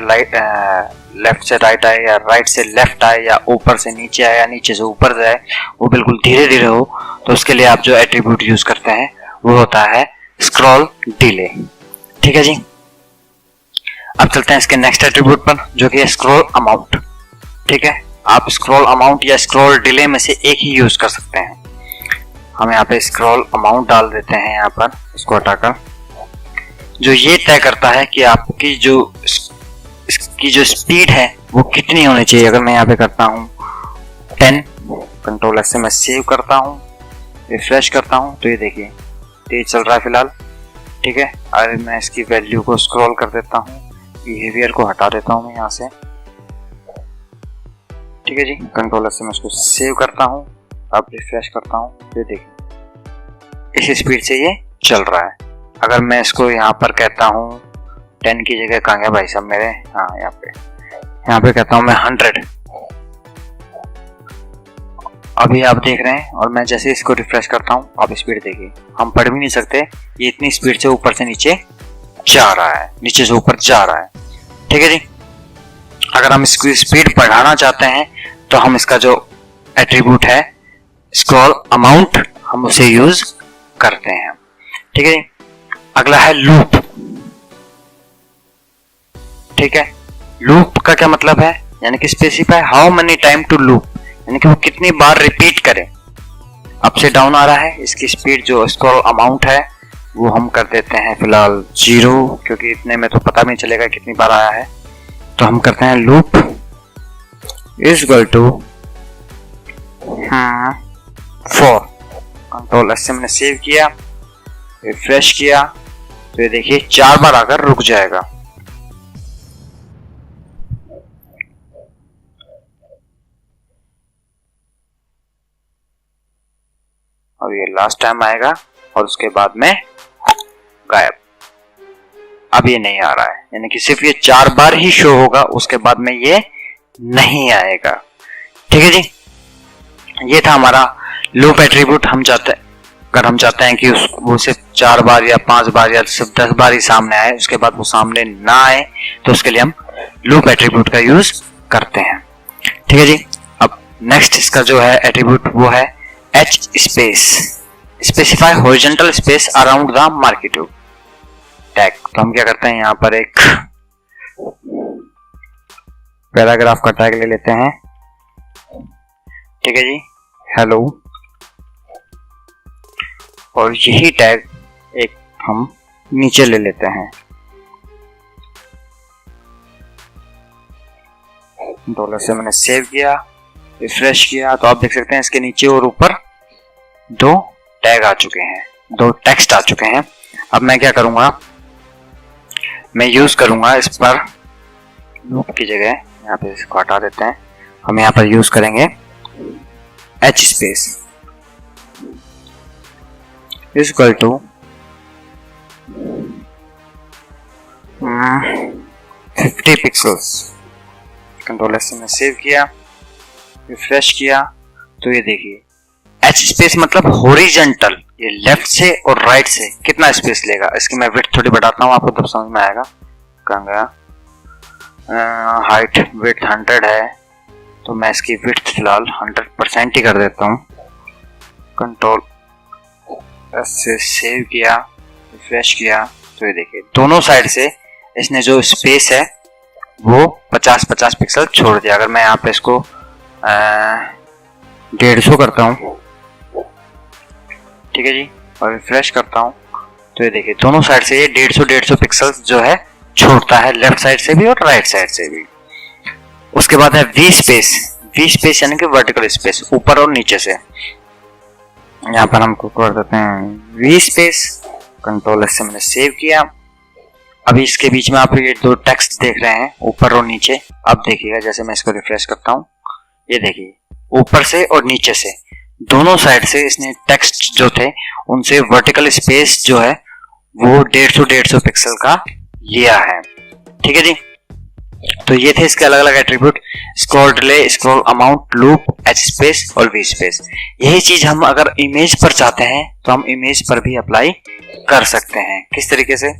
लेफ्ट से राइट आए, या राइट से लेफ्ट आए, या ऊपर से नीचे आए, या नीचे से ऊपर जाए, वो बिल्कुल धीरे धीरे हो, तो उसके लिए आप जो एट्रीब्यूट यूज करते हैं वो होता है स्क्रॉल डिले। ठीक है जी। अब चलते हैं इसके नेक्स्ट एट्रीब्यूट पर, जो कि है स्क्रॉल अमाउंट। ठीक है, आप स्क्रॉल अमाउंट या स्क्रॉल डिले में से एक ही यूज कर सकते हैं। हम यहाँ पे स्क्रॉल अमाउंट डाल देते हैं, यहाँ पर इसको हटाकर, जो ये तय करता है कि आपकी जो इसकी जो स्पीड है वो कितनी होनी चाहिए। अगर मैं यहाँ पे करता हूँ 10, कंट्रोल एस से मैं सेव करता हूँ, रिफ्रेश करता हूँ, तो ये देखिए तेज चल रहा है फिलहाल। ठीक है, और मैं इसकी वैल्यू को स्क्रॉल कर देता हूँ, बिहेवियर को हटा देता हूँ मैं यहाँ से। ठीक है जी, कंट्रोल एस से मैं इसको सेव करता हूँ, अब रिफ्रेश करता हूँ, तो देखिए इस स्पीड से ये चल रहा है। अगर मैं इसको यहाँ पर कहता हूँ 10 की जगह, कहाँ गया भाई साहब मेरे, हाँ यहाँ पे कहता हूँ मैं 100, अभी आप देख रहे हैं। और मैं जैसे इसको रिफ्रेश करता हूँ, आप स्पीड देखिए, हम पढ़ भी नहीं सकते, ये इतनी स्पीड से ऊपर से नीचे जा रहा है, नीचे से ऊपर जा रहा है। ठीक है जी। अगर हम इसकी स्पीड बढ़ाना चाहते हैं तो हम इसका जो एट्रीब्यूट है स्क्रॉल अमाउंट, हम उसे यूज करते हैं। ठीक है जी। अगला है लूप। ठीक है, लूप का क्या मतलब है, यानी कि specify how many time to loop, यानी कि वो कितनी बार रिपीट करे। अप से डाउन आ रहा है, इसकी स्पीड जो स्क्रॉल अमाउंट है वो हम कर देते हैं फिलहाल 0, क्योंकि इतने में तो पता नहीं चलेगा कितनी बार आया है। तो हम करते हैं loop is equal to 4, control S से मैंने सेव किया, रिफ्रेश किया, तो ये देखिए 4 बार आकर रुक जाएगा। और ये लास्ट टाइम आएगा और उसके बाद में गायब। अब ये नहीं आ रहा है, यानी कि सिर्फ ये 4 बार ही शो होगा, उसके बाद में ये नहीं आएगा। ठीक है जी। ये था हमारा लूप एट्रीब्यूट। अगर हम चाहते हैं कि वो सिर्फ 4 बार या 5 बार या सिर्फ 10 बार ही सामने आए, उसके बाद वो सामने ना आए, तो उसके लिए हम लूप एट्रीब्यूट का यूज करते हैं। ठीक है जी। अब नेक्स्ट इसका जो है एट्रीब्यूट वो है H space, specify horizontal space around the market tag. तो हम क्या करते हैं, यहाँ पर एक पैराग्राफ का टैग ले लेते हैं। ठीक है जी, हेलो। और यही टैग एक हम नीचे ले लेते हैं, डॉलर से मैंने सेव किया, रिफ्रेश किया, तो आप देख सकते हैं इसके नीचे और ऊपर दो टैग आ चुके हैं, दो टेक्स्ट आ चुके हैं। अब मैं क्या करूंगा, मैं यूज करूंगा इस पर लूप की जगह, यहाँ पे इसको हटा देते हैं, हम यहाँ पर यूज करेंगे h space is equal to 50 pixels. Control S से मैं सेव किया, रिफ्रेश किया, तो ये देखिए h स्पेस मतलब हॉरिजॉन्टल, ये लेफ्ट से और राइट से कितना स्पेस लेगा। इसकी मैं विड्थ थोड़ी बढ़ाता हूँ, आपको तब समझ में आएगा। कहाँ गया, हाइट विड्थ 100 है, तो मैं इसकी विड्थ फिलहाल 100% ही कर देता हूँ। कंट्रोल एस से सेव किया, रिफ्रेश किया, तो ये देखिए दोनों साइड से इसने जो स्पेस है वो 50-50 पिक्सल छोड़ दिया। अगर मैं यहाँ पे इसको 150 करता हूँ, ठीक है जी, और रिफ्रेश करता हूँ, तो ये देखिए दोनों साइड से ये 150 पिक्सल जो है छोड़ता है, लेफ्ट साइड से भी और राइट साइड से भी। उसके बाद है वी स्पेस, वी स्पेस यानी कि वर्टिकल स्पेस, ऊपर और नीचे से। यहाँ पर हम कर देते हैं वी स्पेस, कंट्रोल एस से मैंने सेव किया। अभी इसके बीच में आप ये दो टेक्स्ट देख रहे हैं, ऊपर और नीचे। अब देखिएगा जैसे मैं इसको रिफ्रेश करता हूँ, ये देखिए ऊपर से और नीचे से दोनों साइड से इसने टेक्स्ट जो थे उनसे वर्टिकल स्पेस जो है वो 150 पिक्सल का लिया है, ठीक है जी। तो ये थे इसके अलग अलग attribute, scroll delay, scroll amount, loop, H space और वी स्पेस। यही चीज हम अगर इमेज पर चाहते हैं तो हम इमेज पर भी अप्लाई कर सकते हैं। किस तरीके से,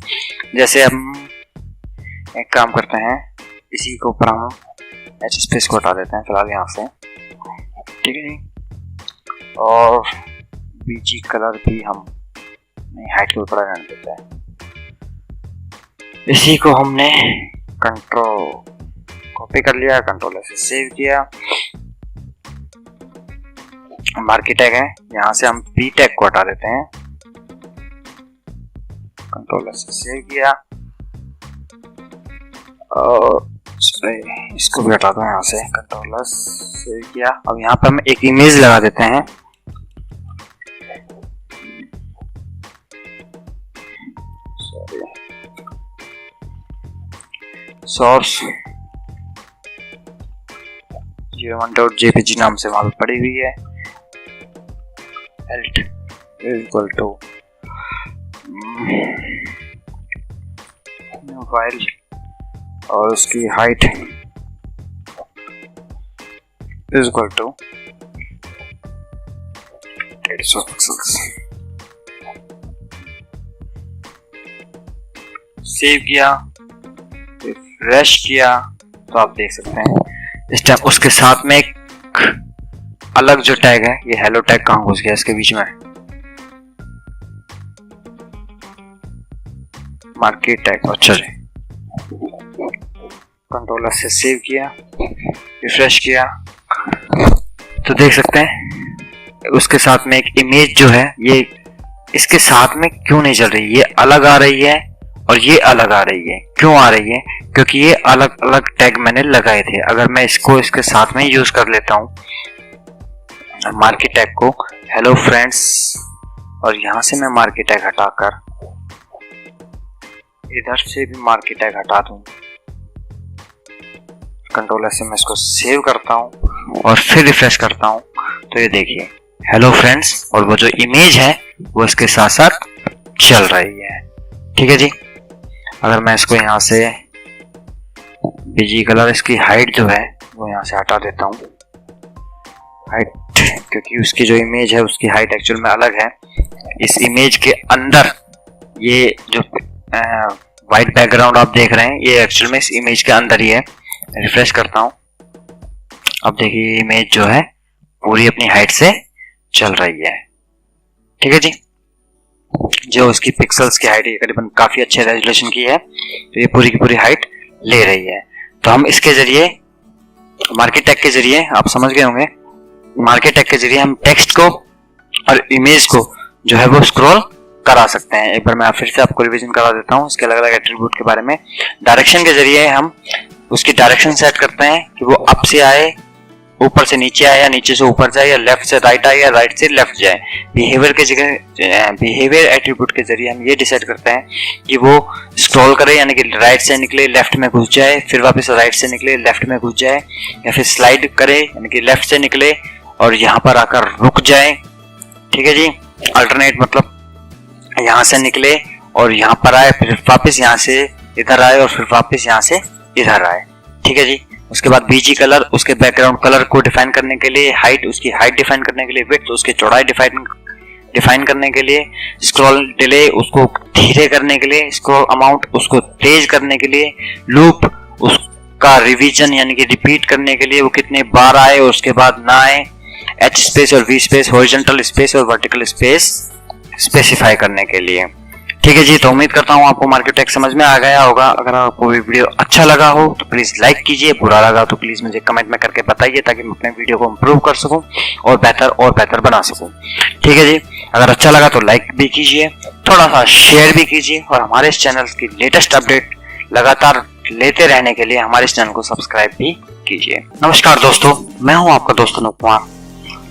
जैसे हम एक काम करते हैं, इसी के ऊपर हम एच स्पेस को हटा देते हैं फिलहाल यहाँ से, ठीक है जी। और बीजी कलर भी हम हाइट के ऊपर रहने देते हैं। इसी को हमने कंट्रोल कॉपी कर लिया, कंट्रोल से सेव किया। मार्की टैग है, यहाँ से हम पी टैग को हटा देते हैं, कंट्रोल से सेव किया और इसको भी हटा दो यहाँ से, कंट्रोल सेव किया। अब यहाँ पर हम एक इमेज लगा देते हैं, सोर्स 01.jpg नाम से वहां पर पड़ी हुई है, alt इक्वल टू फाइल और उसकी height equal to 150 pixels. Save किया, रिफ्रेश किया, तो आप देख सकते हैं इस टाइम उसके साथ में एक अलग जो टैग है, ये हेलो टैग कहाँ घुस गया इसके बीच में, मार्केट टैग। अच्छा जी, कंट्रोलर से सेव किया, रिफ्रेश किया, तो देख सकते हैं उसके साथ में एक इमेज जो है ये इसके साथ में क्यों नहीं चल रही, ये अलग आ रही है और ये अलग आ रही है। क्यों आ रही है, क्योंकि ये अलग अलग टैग मैंने लगाए थे। अगर मैं इसको इसके साथ में यूज कर लेता हूँ मार्केट टैग को, हेलो फ्रेंड्स, और यहां से मैं मार्केट टैग हटाकर इधर से भी मार्केट टैग हटा दूं, कंट्रोलर से मैं इसको सेव करता हूं और फिर रिफ्रेश करता हूं, तो ये देखिए हेलो फ्रेंड्स और वो जो इमेज है वो इसके साथ साथ चल रही है, ठीक है जी। अगर मैं इसको यहाँ से बीजी कलर, इसकी हाइट जो है वो यहाँ से हटा देता हूँ, हाइट, क्योंकि उसकी जो इमेज है उसकी हाइट एक्चुअल में अलग है। इस इमेज के अंदर ये जो वाइट बैकग्राउंड आप देख रहे हैं ये एक्चुअल में इस इमेज के अंदर ही है। रिफ्रेश करता हूँ, अब देखिए इमेज जो है पूरी अपनी हाइट से चल रही है, ठीक है जी। जो उसकी पिक्सल्स की हाइट करीबन काफी अच्छे रेजोल्यूशन की है, तो ये पूरी की पूरी हाइट ले रही है। तो हम इसके जरिए मार्केट टैग के जरिए आप समझ गए होंगे मार्केट टैग के जरिए हम टेक्स्ट को और इमेज को जो है वो स्क्रॉल करा सकते हैं। एक बार मैं फिर से आपको रिवीजन करा देता हूँ इसके अलग अलग एट्रीब्यूट के बारे में। डायरेक्शन के जरिए हम उसकी डायरेक्शन सेट करते हैं कि वो अप से आए, ऊपर से नीचे आए, या नीचे से ऊपर जाए, या लेफ्ट से राइट आए, या राइट से लेफ्ट जाए। बिहेवियर के जगह बिहेवियर एट्रीब्यूट के जरिए हम ये डिसाइड करते हैं कि वो स्क्रॉल करे, यानी कि राइट से निकले लेफ्ट में घुस जाए, फिर वापस राइट से निकले लेफ्ट में घुस जाए, या फिर स्लाइड करे यानी कि लेफ्ट से निकले और यहाँ पर आकर रुक जाए। ठीक है जी। अल्टरनेट मतलब यहाँ से निकले और यहाँ पर आए, फिर वापस यहाँ से इधर आए और फिर वापस यहाँ से इधर आए। ठीक है जी। उसके बाद बीजी कलर उसके बैकग्राउंड कलर को डिफाइन करने के लिए, हाइट उसकी हाइट डिफाइन करने के लिए, विड्थ उसकी चौड़ाई डिफाइन करने के लिए, स्क्रॉल डिले उसको धीरे करने के लिए, स्क्रॉल अमाउंट उसको तेज करने के लिए, लूप उसका रिवीजन यानी कि रिपीट करने के लिए वो कितने बार आए और उसके बाद ना आए, एच स्पेस और वी स्पेस, हॉरिजॉन्टल स्पेस और वर्टिकल स्पेस स्पेसिफाई करने के लिए। ठीक है जी। तो उम्मीद करता हूँ आपको मार्केट टैग समझ में आ गया होगा। अगर आपको वीडियो अच्छा लगा हो तो प्लीज लाइक कीजिए, बुरा लगा तो प्लीज मुझे कमेंट में करके बताइए ताकि मैं अपने वीडियो को इम्प्रूव कर सकूं और बेहतर बना सकूं। ठीक है जी। अगर अच्छा लगा तो लाइक भी कीजिए, थोड़ा सा शेयर भी कीजिए और हमारे इस चैनल की लेटेस्ट अपडेट लगातार लेते रहने के लिए हमारे इस चैनल को सब्सक्राइब भी कीजिए। नमस्कार दोस्तों, मैं हूँ आपका दोस्त अनूप कुमार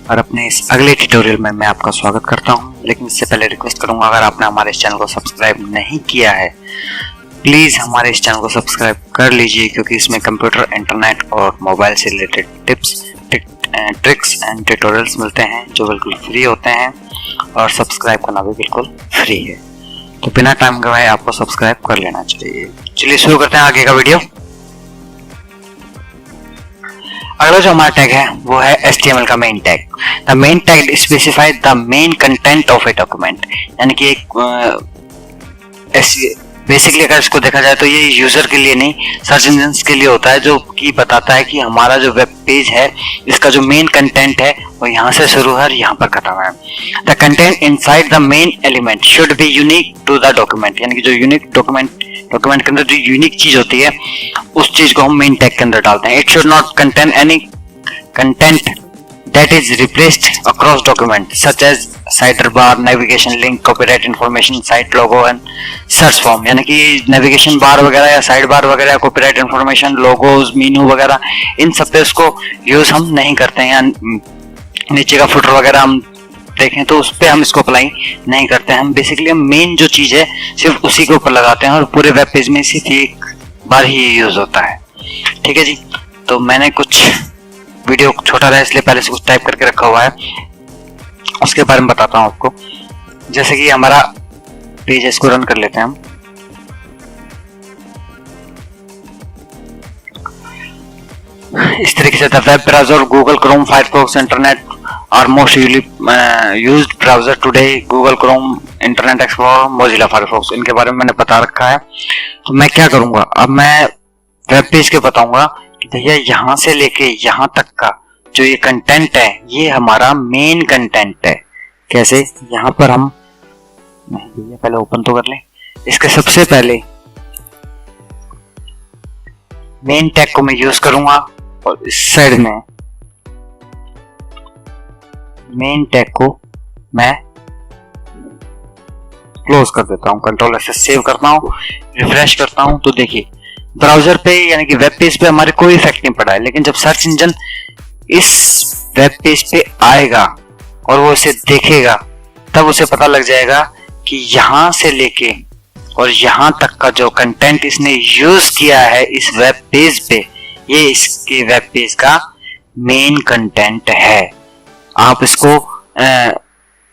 और अपने इस अगले ट्यूटोरियल में मैं आपका स्वागत करता हूं। लेकिन इससे पहले रिक्वेस्ट करूंगा, अगर आपने हमारे इस चैनल को सब्सक्राइब नहीं किया है प्लीज हमारे इस चैनल को सब्सक्राइब कर लीजिए, क्योंकि इसमें कंप्यूटर, इंटरनेट और मोबाइल से related tips, tricks and tutorials मिलते हैं जो बिल्कुल फ्री होते हैं और सब्सक्राइब करना भी बिल्कुल फ्री है। तो बिना टाइम गवाए आपको सब्सक्राइब कर लेना चाहिए। चलिए शुरू करते हैं आगे का वीडियो। अगला जो हमारा टैग है वो है HTML का main tag. The main tag specify the main content of a document, यानी कि बेसिकली अगर इसको देखा जाए तो ये यूजर के लिए नहीं, सर्च इंजन के लिए होता है, जो कि बताता है कि हमारा जो वेब पेज है इसका जो मेन कंटेंट है वो यहाँ से शुरू है और यहाँ पर खत्म है। The content inside the main element should be unique to the document, यानी कि जो यूनिक डॉक्यूमेंट के अंदर जो यूनिक चीज होती है उस चीज को हम मेन टैग के अंदर डालते हैं। It should not contain any content that is replaced across document such as sidebar, navigation link, copyright information, site logo and search form, यानी कि नेविगेशन बार वगैरह या साइड बार वगैरह, कॉपीराइट इंफॉर्मेशन, लोगोज, मेनू वगैरह, इन सब पे उसको use हम नहीं करते हैं। नीचे का फुटर वगैरह हम देखें तो उस पर हम इसको अप्लाई नहीं करते हैं। हम बेसिकली हम मेन जो चीज है सिर्फ उसी के ऊपर लगाते हैं और पूरे वेब पेज में सिर्फ एक बार ही यूज होता है। ठीक है जी। तो मैंने कुछ वीडियो छोटा रहा इसलिए पहले से कुछ टाइप करके रखा हुआ है, उसके बारे में बताता हूँ आपको। जैसे कि हमारा पेज है, इसको रन कर लेते हैं हम। इस तरीके से the web browser, Google Chrome, Firefox, internet और most used browser today, Google Chrome, Internet Explorer, Mozilla Firefox, इनके बारे में मैंने बता रखा है। तो मैं क्या करूंगा, अब मैं वेब पेज के बताऊंगा कि भैया यहाँ से लेके यहाँ तक का जो ये कंटेंट है ये हमारा मेन कंटेंट है। कैसे, यहाँ पर हम नहीं भैया पहले ओपन तो कर लें। इसके सबसे पहले मेन टैग को मैं यूज करूंगा और इस साइड में मेन टैग को मैं क्लोज कर देता हूं, कंट्रोल एस सेव करता हूं, रिफ्रेश करता हूं। तो देखिए ब्राउजर पे यानी कि वेब पेज पे हमारे कोई इफेक्ट नहीं पड़ा है, लेकिन जब सर्च इंजन इस वेब पेज पे आएगा और वो इसे देखेगा तब उसे पता लग जाएगा कि यहां से लेके और यहां तक का जो कंटेंट इसने यूज किया है इस वेब पेज पे, ये इसके वेब पेज का मेन कंटेंट है। आप इसको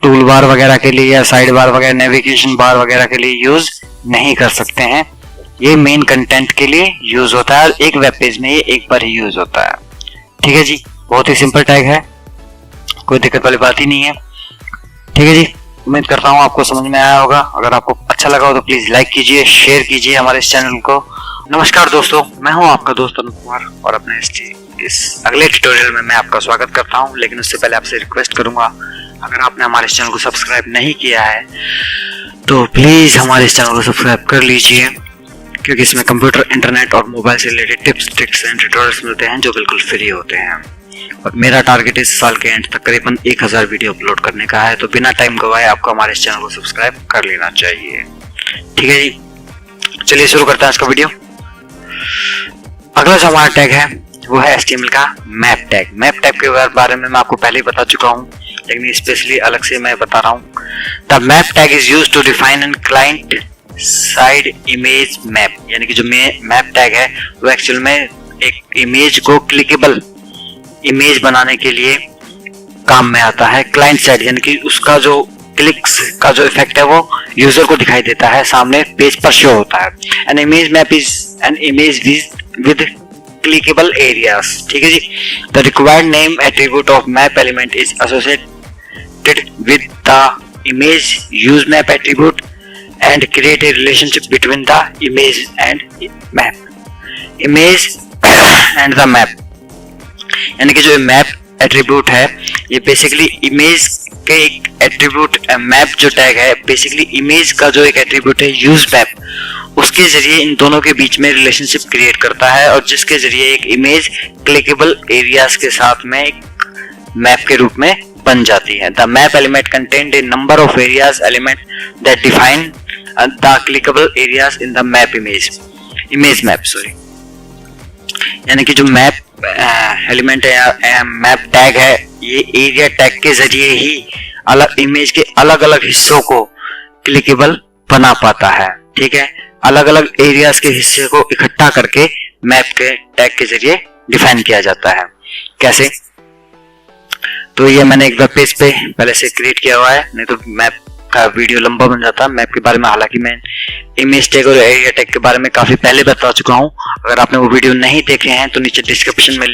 टूल बार वगैरह के लिए या साइड बार वगैरह, नेविगेशन बार वगैरह के लिए यूज नहीं कर सकते हैं। ये मेन कंटेंट के लिए यूज होता है और एक वेब पेज में ये एक बार ही यूज होता है। ठीक है जी, बहुत ही सिंपल टैग है, कोई दिक्कत वाली बात ही नहीं है। ठीक है जी, उम्मीद करता हूँ आपको समझ में आया होगा। अगर आपको अच्छा लगा हो तो प्लीज लाइक कीजिए, शेयर कीजिए हमारे इस चैनल को। नमस्कार दोस्तों, मैं हूँ आपका दोस्त अनूप कुमार और अपने इस अगले ट्यूटोरियल में मैं आपका स्वागत करता हूँ। लेकिन उससे पहले आपसे रिक्वेस्ट करूंगा, अगर आपने हमारे इस चैनल को सब्सक्राइब नहीं किया है तो प्लीज हमारे इस चैनल को सब्सक्राइब कर लीजिए, क्योंकि इसमें कंप्यूटर, इंटरनेट और मोबाइल से related tips, tricks and tutorials मिलते हैं जो बिल्कुल फ्री होते हैं। और मेरा टारगेट इस साल के एंड तक करीबन 1000 वीडियो अपलोड करने का है। तो बिना टाइम गवाए आपको हमारे इस चैनल को सब्सक्राइब कर लेना चाहिए। ठीक है जी, चलिए शुरू करते हैं आज का वीडियो। अगला जो हमारा टैग है वो है HTML का मैप टैग। मैप टैग के बारे में मैं आपको पहले ही बता चुका हूँ, लेकिन स्पेशली अलग से मैं बता रहा हूँ। The map tag is used to define an client side image map, यानी कि जो मैप टैग है वो एक्चुअल में एक इमेज को क्लिकेबल इमेज बनाने के लिए काम में आता है। क्लाइंट साइड यानी कि उसका जो क्लिक्स का जो इफेक्ट है वो यूजर को दिखाई देता है, सामने पेज पर शो होता है। An image map is an image with clickable areas. ठीक है जी। The required name attribute of map element is associated with the image use map attribute and create a relationship between the image and map. Image and the map यानी कि जो map attribute है ये basically image के एक attribute, map जो tag है basically image का जो एक एट्रीब्यूट है यूज मैप, उसके जरिए इन दोनों के बीच में रिलेशनशिप क्रिएट करता है और जिसके जरिए एक इमेज क्लिकेबल एरियाज के साथ में एक मैप के रूप में बन जाती है। The map element contained A number of areas element that define the clickable areas in the map image map sorry. यानी कि जो मैप एलिमेंट है, मैप टैग है, ये एरिया टैग के जरिए ही अलग इमेज के अलग अलग हिस्सों को क्लिकेबल बना पाता है। ठीक है, अलग अलग एरियाज के हिस्से को इकट्ठा करके मैप के टैग के जरिए डिफाइन किया जाता है। कैसे? तो ये मैंने एक वेब पेज पे पहले से क्रिएट किया हुआ है, नहीं तो मैप का वीडियो लंबा बन जाता मैप के बारे में। हालांकि मैं इमेज टैग और एरिया टैग के बारे में काफी पहले बता चुका हूं। अगर आपने वो वीडियो नहीं देखे हैं तो नीचे डिस्क्रिप्शन में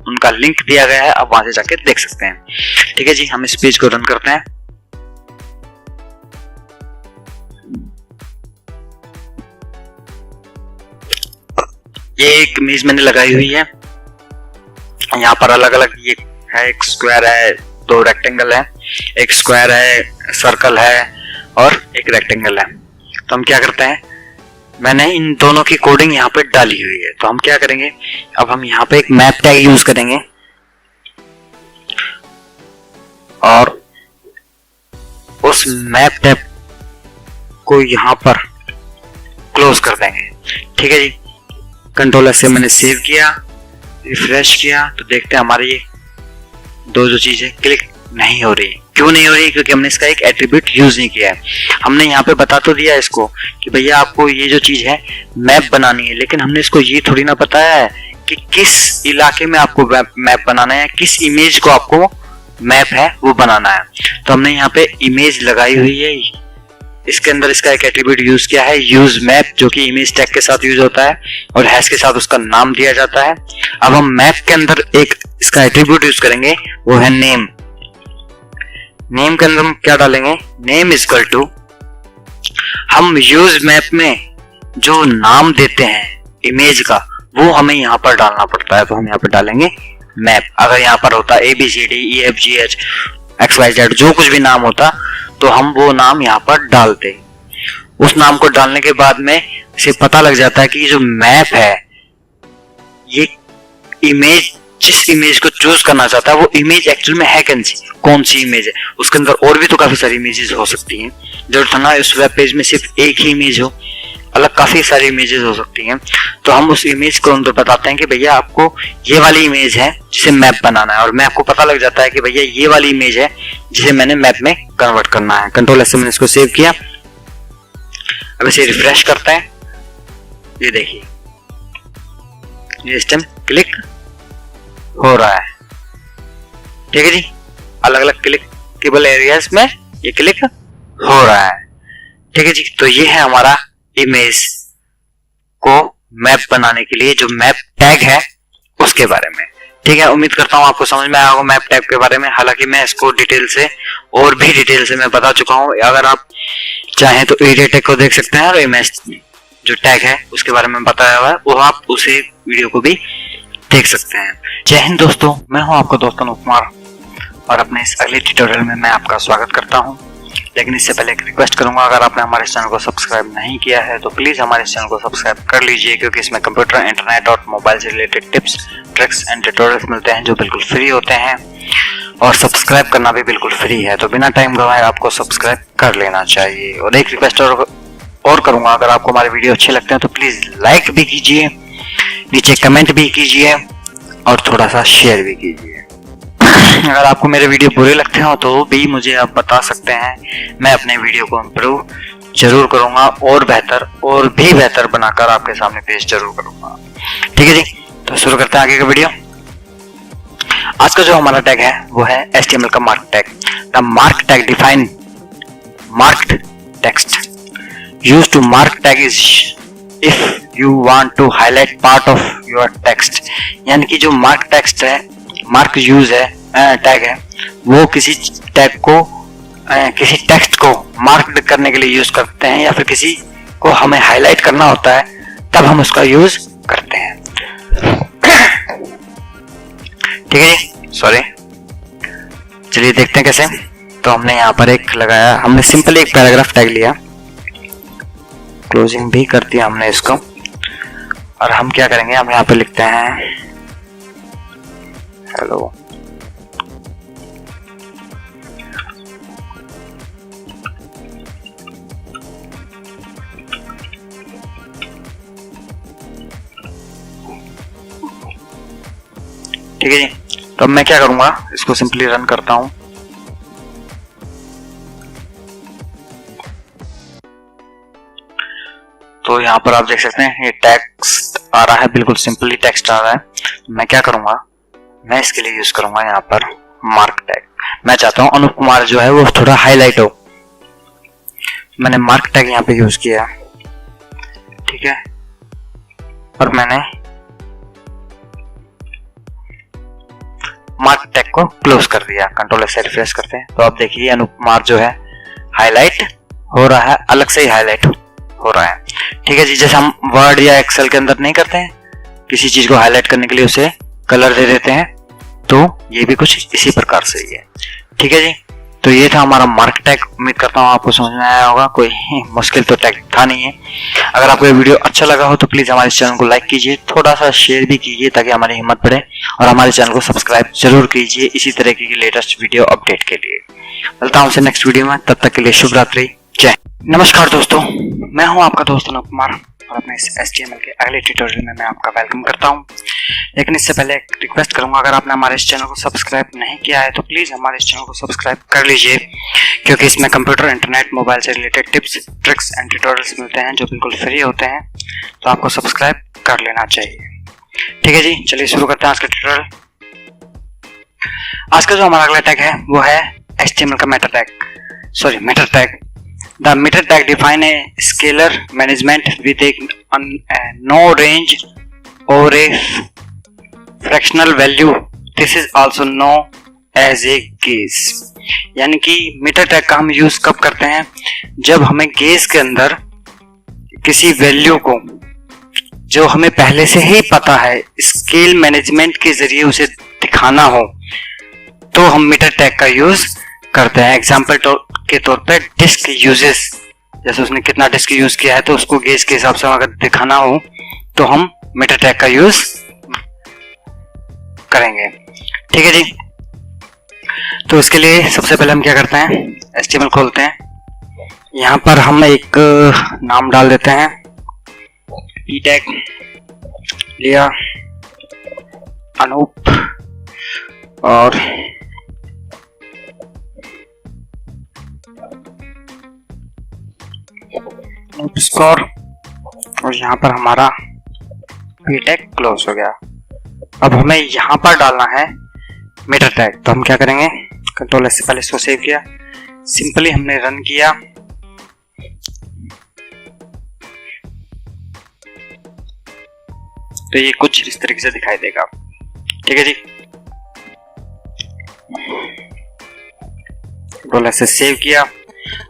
उनका लिंक दिया गया है, आप वहां से जाके देख सकते हैं। ठीक है जी, हम इस पेज को रन करते हैं। ये एक इमेज मैंने लगाई हुई है, यहाँ पर अलग अलग ये है, एक स्क्वायर है, दो रेक्टेंगल है, एक स्क्वायर है, सर्कल है और एक रेक्टेंगल है। तो हम क्या करते हैं, मैंने इन दोनों की कोडिंग यहाँ पे डाली हुई है। तो हम क्या करेंगे, अब हम यहाँ पे एक मैप टैग यूज करेंगे और उस मैप टैग को यहाँ पर क्लोज कर देंगे। ठीक है जी, कंट्रोल से मैंने सेव किया, रिफ्रेश किया तो देखते हैं हमारे ये दो जो चीजें क्लिक नहीं हो रही। क्यों नहीं हो रही? क्योंकि हमने इसका एक एट्रीब्यूट यूज नहीं किया है। हमने यहाँ पे बता तो दिया इसको कि भैया आपको ये जो चीज है मैप बनानी है, लेकिन हमने इसको ये थोड़ी ना बताया है कि किस इलाके में आपको मैप बनाना है, किस इमेज को आपको मैप है वो बनाना है। तो हमने यहाँ पे इमेज लगाई हुई है, इसके अंदर इसका एक एट्रीब्यूट यूज किया है यूज मैप, जो कि इमेज टैग के साथ यूज होता है और हैश के साथ उसका नाम दिया जाता है। अब हम मैप के अंदर एक इसका एट्रीब्यूट यूज करेंगे, वो है नेम। नेम के अंदर हम क्या डालेंगे, नेम इज इक्वल टू, हम यूज मैप में जो नाम देते हैं इमेज का वो हमें यहाँ पर डालना पड़ता है। तो हम यहाँ पर डालेंगे मैप। अगर यहाँ पर होता ABCDEFGH XYZ जो कुछ भी नाम होता तो हम वो नाम यहाँ पर डालते। उस नाम को डालने के बाद में इसे पता लग जाता है कि जो मैप है ये इमेज, जिस इमेज को चूज करना चाहता है वो इमेज एक्चुअल में है कौन सी इमेज है। उसके अंदर और भी तो काफी सारी इमेजेस हो सकती हैं, जरूरत है ना इस वेब पेज में सिर्फ एक ही इमेज हो, अलग काफी सारी इमेजेस हो सकती हैं। तो हम उस इमेज को अंदर बताते हैं कि भैया आपको ये वाली इमेज है जिसे मैप बनाना है, और मैप को पता लग जाता है कि भैया ये वाली इमेज है जिसे मैंने मैप में कन्वर्ट करना है। कंट्रोल से मैंने इसको सेव किया। अब इसे रिफ्रेश करते हैं, ये देखिए ये सिस्टम क्लिक हो रहा है। ठीक है जी, अलग अलग क्लिकेबल एरियाज में ये क्लिक हो रहा है। ठीक है जी, तो ये है हमारा इमेज को मैप बनाने के लिए जो मैप टैग है उसके बारे में। ठीक है, उम्मीद करता हूँ आपको समझ में आया होगा मैप टैग के बारे में। हालांकि मैं इसको डिटेल से और भी डिटेल से मैं बता चुका हूँ। अगर आप चाहें तो एरिया टैग को देख सकते हैं और इमेज जो टैग है उसके बारे में बताया हुआ है, वो आप उसे वीडियो को भी देख सकते हैं। जय हिंद दोस्तों, मैं हूं आपका दोस्त अनुप कुमार और अपने इस अगले ट्यूटोरियल में मैं आपका स्वागत करता हूं। लेकिन इससे पहले एक रिक्वेस्ट करूंगा, अगर आपने हमारे चैनल को सब्सक्राइब नहीं किया है तो प्लीज़ हमारे चैनल को सब्सक्राइब कर लीजिए, क्योंकि इसमें कंप्यूटर, इंटरनेट और मोबाइल से related tips, tricks and tutorials मिलते हैं जो बिल्कुल फ्री होते हैं, और सब्सक्राइब करना भी बिल्कुल फ्री है। तो बिना टाइम गवाए आपको सब्सक्राइब कर लेना चाहिए। और एक रिक्वेस्ट और करूंगा, अगर आपको हमारे वीडियो अच्छे लगते हैं तो प्लीज़ लाइक भी कीजिए, नीचे कमेंट भी कीजिए और थोड़ा सा शेयर भी कीजिए। अगर आपको मेरे वीडियो बुरे लगते हो तो भी मुझे आप बता सकते हैं, मैं अपने वीडियो को इम्प्रूव जरूर करूंगा और भी बेहतर बनाकर आपके सामने पेश जरूर करूंगा। ठीक है जी, तो शुरू करते हैं आगे का वीडियो। आज का जो हमारा टैग है वो है HTML का mark tag. The mark tag define marked text used to mark tag is if you want to highlight part of your text. यानी कि जो मार्क टेक्स्ट है, मार्क यूज है, टैग है, वो किसी टैग को किसी टेक्स्ट को मार्क करने के लिए यूज करते हैं, या फिर किसी को हमें हाईलाइट करना होता है तब हम उसका यूज करते हैं। ठीक है जी, सॉरी, चलिए देखते हैं कैसे। तो हमने यहाँ पर एक लगाया, हमने सिंपल एक पैराग्राफ टैग लिया, क्लोजिंग भी कर दिया हमने इसको, और हम क्या करेंगे, हम यहाँ पे लिखते हैं हेलो। ठीक है जी, तो अब मैं क्या करूंगा, इसको सिंपली रन करता हूं। तो यहाँ पर आप देख सकते हैं ये टेक्स्ट आ रहा है, बिल्कुल सिंपली टेक्स्ट आ रहा है। मैं क्या करूंगा, मैं इसके लिए यूज करूंगा यहाँ पर मार्क टैग। मैं चाहता हूँ अनूप कुमार जो है वो थोड़ा हाईलाइट हो, मैंने मार्क टैग यहाँ पे यूज किया। ठीक है, और मैंने मार्क टैग को क्लोज कर दिया। कंट्रोल से रिफ्रेश करते हैं तो आप देखिए अनूप कुमार जो है हाईलाइट हो रहा है, अलग से ही हाईलाइट हो रहा है। ठीक है जी, जैसे हम वर्ड या एक्सेल के अंदर नहीं करते हैं, किसी चीज को हाईलाइट करने के लिए उसे कलर दे देते हैं, तो ये भी कुछ इसी प्रकार से ही है। ठीक है जी, तो ये था हमारा मार्क टैग। उम्मीद करता हूँ आपको समझ में आया होगा, कोई मुश्किल तो टैग था नहीं है। अगर आपको ये वीडियो अच्छा लगा हो तो प्लीज हमारे चैनल को लाइक कीजिए, थोड़ा सा शेयर भी कीजिए ताकि हमारी हिम्मत बढ़े, और हमारे चैनल को सब्सक्राइब जरूर कीजिए इसी तरह की लेटेस्ट वीडियो अपडेट के लिए। मिलता हूँ आपसे नेक्स्ट वीडियो में, तब तक के लिए शुभ रात्रि, जय। नमस्कार दोस्तों, मैं हूं आपका दोस्त अनूप कुमार, और अपने इस HTML के अगले ट्यूटोरियल में मैं आपका वेलकम करता हूं। लेकिन इससे पहले एक रिक्वेस्ट करूंगा, अगर आपने हमारे इस चैनल को सब्सक्राइब नहीं किया है तो प्लीज़ हमारे इस चैनल को सब्सक्राइब कर लीजिए, क्योंकि इसमें कंप्यूटर, इंटरनेट, मोबाइल से related tips, tricks and tutorials मिलते हैं जो बिल्कुल फ्री होते हैं, तो आपको सब्सक्राइब कर लेना चाहिए। ठीक है जी, चलिए शुरू करते हैं आज का ट्यूटोरियल। आज का जो हमारा अगला टैग है वो है HTML का Meta tag. The meta tag define a scalar management with a no range or a fractional value. This is also known as a case. यानी कि meta tag का हम यूज कब करते हैं, जब हमें केस के अंदर किसी वैल्यू को जो हमें पहले से ही पता है स्केल मैनेजमेंट के जरिए उसे दिखाना हो, तो हम meta tag का यूज करते हैं। एग्जाम्पल के तौर पे डिस्क यूजेस, जैसे उसने कितना डिस्क यूज किया है तो उसको गेज के हिसाब से अगर दिखाना हो तो हम मेटा टैग का यूज करेंगे। ठीक है जी, तो इसके लिए सबसे पहले हम क्या करते हैं, HTML खोलते हैं, यहाँ पर हम एक नाम डाल देते हैं, ई टैग लिया अनूप, और स्कोर, और यहाँ पर हमारा पी टैग क्लोज हो गया। अब हमें यहाँ पर डालना है मेटा टैग, तो हम क्या करेंगे, कंट्रोल से पहले इसको सेव किया, सिंपली हमने रन किया, तो ये कुछ इस तरीके से दिखाई देगा। ठीक है जी, कंट्रोल से सेव किया।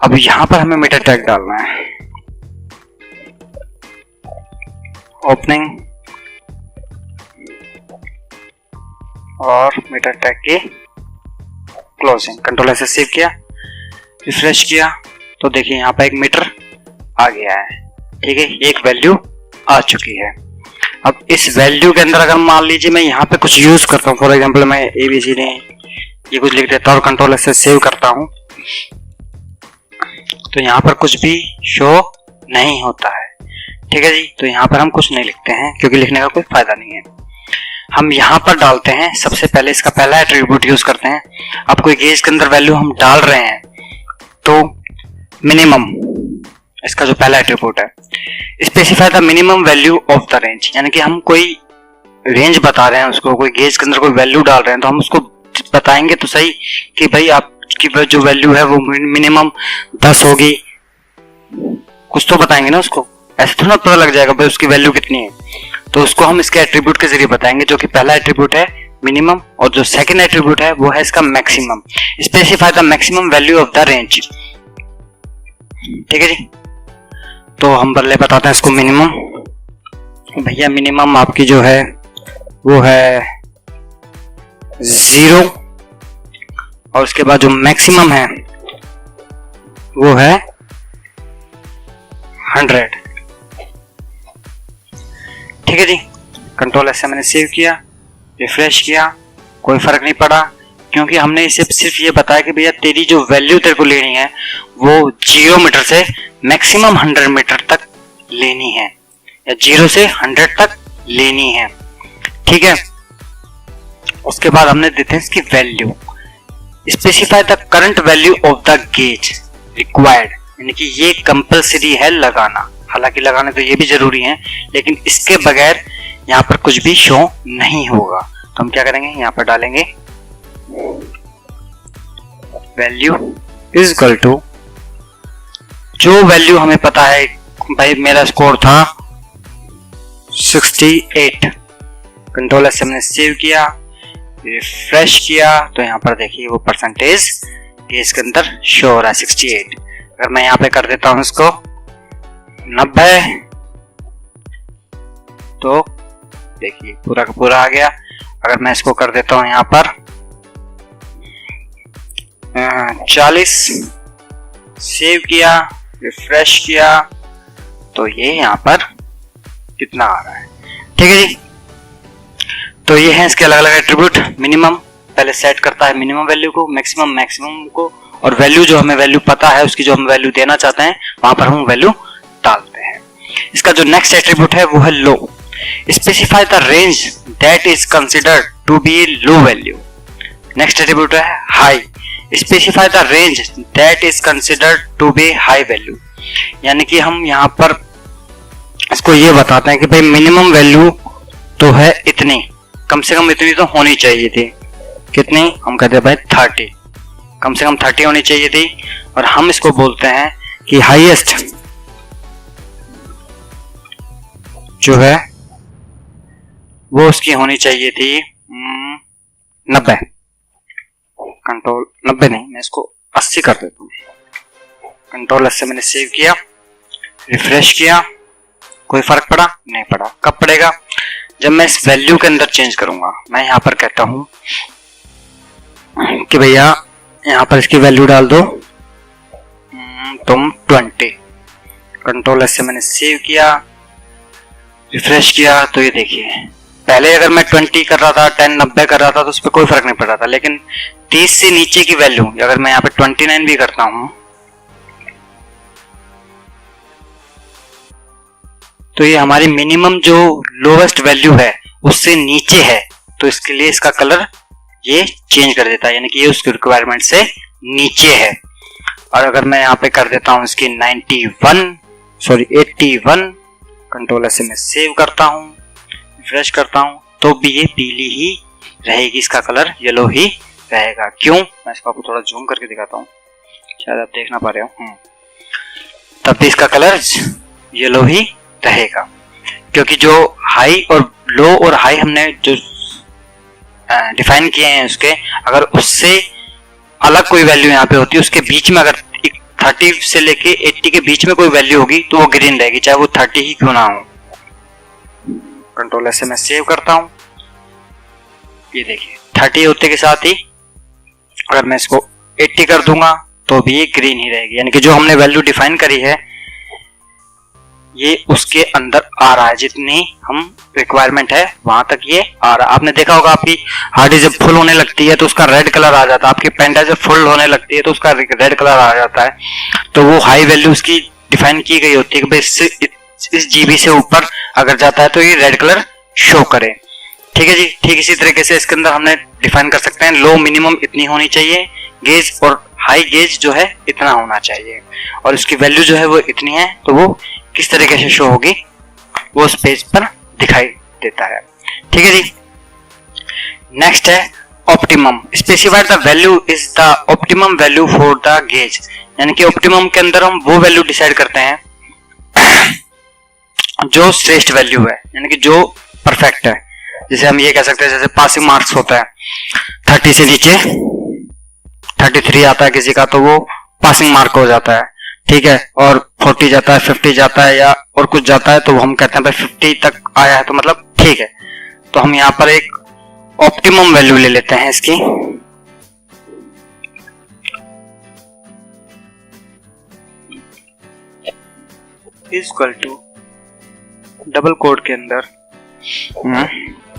अब यहाँ पर हमें मेटा टैग डालना है, ओपनिंग और मेटा टैग की क्लोजिंग। कंट्रोल से सेव किया, रिफ्रेश किया तो देखिए यहाँ पर 1 मीटर आ गया है। ठीक है, एक वैल्यू आ चुकी है। अब इस वैल्यू के अंदर अगर मान लीजिए मैं यहाँ पे कुछ यूज करता हूँ, फॉर एग्जांपल मैं ABCD ये कुछ लिख देता हूँ और कंट्रोल से सेव करता हूँ, तो यहाँ पर कुछ भी शो नहीं होता है। ठीक है जी, तो यहाँ पर हम कुछ नहीं लिखते हैं क्योंकि लिखने का कोई फायदा नहीं है। हम यहाँ पर डालते हैं, सबसे पहले इसका पहला एट्रीब्यूट यूज करते हैं। अब कोई गेज के अंदर वैल्यू हम डाल रहे हैं तो मिनिमम, इसका जो पहला एट्रीब्यूट है, specify the minimum value of the range, यानी कि हम कोई रेंज बता रहे हैं उसको, कोई गेज के अंदर कोई वैल्यू डाल रहे हैं तो हम उसको बताएंगे तो सही कि भाई आपकी जो वैल्यू है वो मिनिमम 10 होगी, कुछ तो बताएंगे ना उसको, ऐसे थोड़ा पता लग जाएगा भाई उसकी वैल्यू कितनी है। तो उसको हम इसके एट्रीब्यूट के जरिए बताएंगे, जो कि पहला एट्रीब्यूट है मिनिमम और जो सेकंड एट्रीब्यूट है वो है इसका maximum. Specify the maximum value of the range. ठीक है जी, तो हम पहले बताते हैं इसको मिनिमम। भैया मिनिमम आपकी जो है वो है 0 और उसके बाद जो मैक्सिमम है वो है 100। ठीक है जी, कंट्रोल से मैंने सेव किया, रिफ्रेश किया, कोई फर्क नहीं पड़ा क्योंकि हमने इसे सिर्फ ये बताया कि भैया तेरी जो वैल्यू तेरे को लेनी है वो 0 मीटर से मैक्सिमम 100 मीटर तक लेनी है या 0 से 100 तक लेनी है। ठीक है, उसके बाद हमने देते हैं इसकी value. Specify the current value of the gauge required, यानी कि ये कंपलसरी है लगाना, हालांकि लगाने तो ये भी जरूरी है लेकिन इसके बगैर यहाँ पर कुछ भी शो नहीं होगा। तो हम क्या करेंगे, यहाँ पर डालेंगे वैल्यू इज इक्वल टू, जो वैल्यू हमें पता है, भाई मेरा स्कोर था 68, कंट्रोल से हमने सेव किया, रिफ्रेश किया तो यहाँ पर देखिए वो परसेंटेज गेज के अंदर शो हो रहा है 68। अगर मैं यहाँ पे कर देता हूँ इसको 90 तो देखिए पूरा का पूरा आ गया। अगर मैं इसको कर देता हूँ यहाँ पर 40, सेव किया, रिफ्रेश किया तो ये यहाँ पर कितना आ रहा है। ठीक है जी, तो ये है इसके अलग अलग एट्रीब्यूट। मिनिमम पहले सेट करता है मिनिमम वैल्यू को, मैक्सिमम मैक्सिमम को, और वैल्यू जो हमें वैल्यू पता है उसकी जो हम वैल्यू देना चाहते हैं वहां पर हम वैल्यू डालते हैं। इसका जो नेक्स्ट एट्रीब्यूट है वो है low. Specify the range that is considered to be a low value. Next attribute है high. Specify the range that is considered to be high value, यानी कि हम यहाँ पर इसको ये बताते हैं कि भाई मिनिमम वैल्यू तो है इतनी, कम से कम इतनी तो होनी चाहिए थी। कितनी, हम कहते हैं भाई 30, कम से कम 30 होनी चाहिए थी। और हम इसको बोलते हैं कि हाईएस्ट जो है वो उसकी होनी चाहिए थी 90, कंट्रोल 90 नहीं, मैं इसको 80 कर देता हूँ। कंट्रोल से मैंने सेव किया, रिफ्रेश किया, कोई फर्क पड़ा नहीं पड़ा। कब पड़ेगा, जब मैं इस वैल्यू के अंदर चेंज करूंगा। मैं यहाँ पर कहता हूं कि भैया यहाँ पर इसकी वैल्यू डाल दो तुम 20। कंट्रोल से मैंने सेव किया, रिफ्रेश किया तो ये देखिए पहले अगर मैं 20 कर रहा था, 10 90 कर रहा था तो उस पर कोई फर्क नहीं पड़ रहा था, लेकिन 30 से नीचे की वैल्यू अगर मैं यहाँ पे 29 भी करता हूं तो ये हमारी मिनिमम जो लोवेस्ट वैल्यू है उससे नीचे है, तो इसके लिए इसका कलर ये चेंज कर देता है, यानी कि ये उसकी रिक्वायरमेंट से नीचे है। और अगर मैं यहाँ पे कर देता हूँ इसकी 81, कंट्रोल से मैं सेव करता हूँ, रिफ्रेश करता हूँ तो भी ये पीली ही रहेगी, इसका कलर येलो ही रहेगा। क्यों, मैं इसको आपको थोड़ा जूम करके दिखाता हूँ, शायद आप देख ना पा रहे हो। तब भी इसका कलर येलो ही रहेगा, क्योंकि जो हाई और लो और हाई हमने जो डिफाइन किए हैं उसके, अगर उससे अलग कोई वैल्यू यहाँ पे होती है, उसके बीच में अगर 30 से लेके 80 के बीच में कोई वैल्यू होगी तो वो ग्रीन रहेगी, चाहे वो 30 ही क्यों ना हो। कंट्रोल से मैं सेव करता हूँ, ये देखिए 30 होते के साथ ही अगर मैं इसको 80 कर दूंगा तो भी ये ग्रीन ही रहेगी, यानी कि जो हमने वैल्यू डिफाइन करी है ये उसके अंदर आ रहा है, जितनी हम रिक्वायरमेंट है वहां तक ये आ रहा है। आपने देखा होगा आपकी हार्ड डिस्क जब फुल होने लगती है तो उसका रेड कलर आ जाता है, आपकी पेन ड्राइव जब फुल होने लगती है तो उसका रेड कलर आ जाता है। तो वो हाई वैल्यू उसकी डिफाइन की गई होती है कि भाई इस जीबी से ऊपर अगर जाता है तो ये रेड कलर शो करे। ठीक है जी। ठीक इसी तरीके से इसके अंदर हमने डिफाइन कर सकते हैं लो मिनिमम इतनी होनी चाहिए गेज, और हाई गेज जो है इतना होना चाहिए, और इसकी वैल्यू जो है वो इतनी है। तो वो किस तरीके से शो होगी वो उस पेज पर दिखाई देता है। ठीक है जी। नेक्स्ट है optimum. Specify the value is the optimum value for the gauge, यानी कि ऑप्टिमम के अंदर हम वो वैल्यू डिसाइड करते हैं जो श्रेष्ठ वैल्यू है, यानी कि जो परफेक्ट है। जैसे हम ये कह सकते हैं जैसे पासिंग मार्क्स होता है 30 से नीचे 33 आता है किसी का तो वो पासिंग मार्क हो जाता है। ठीक है। और 40 जाता है 50 जाता है या और कुछ जाता है तो हम कहते हैं भाई 50 तक आया है तो मतलब ठीक है। तो हम यहाँ पर एक ऑप्टिमम वैल्यू ले लेते हैं इसकी, इक्वल टू डबल कोड के अंदर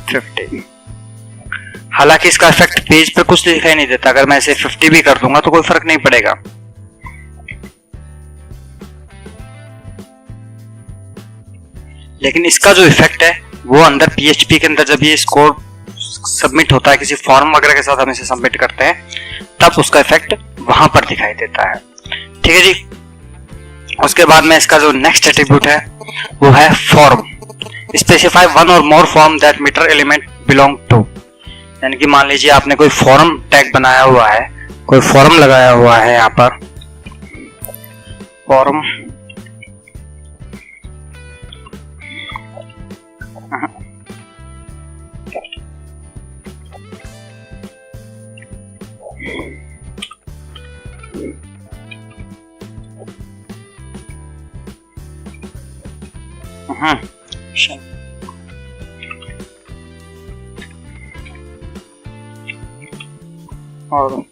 50। हालांकि इसका इफेक्ट पेज पे कुछ दिखाई नहीं देता, अगर मैं इसे 50 भी कर दूंगा तो कोई फर्क नहीं पड़ेगा। लेकिन इसका जो इफेक्ट है वो अंदर PHP के अंदर जब ये स्कोर सबमिट होता है किसी फॉर्म वगैरह के साथ हम इसे सबमिट करते हैं तब उसका इफेक्ट वहां पर दिखाई देता है। ठीक है जी। उसके बाद में इसका जो नेक्स्ट एट्रीब्यूट है वो है form. Specify one or more form that meter element belong to, यानी कि मान लीजिए आपने कोई फॉर्म टैग बनाया हुआ है, कोई फॉर्म लगाया हुआ है यहाँ पर फॉर्म और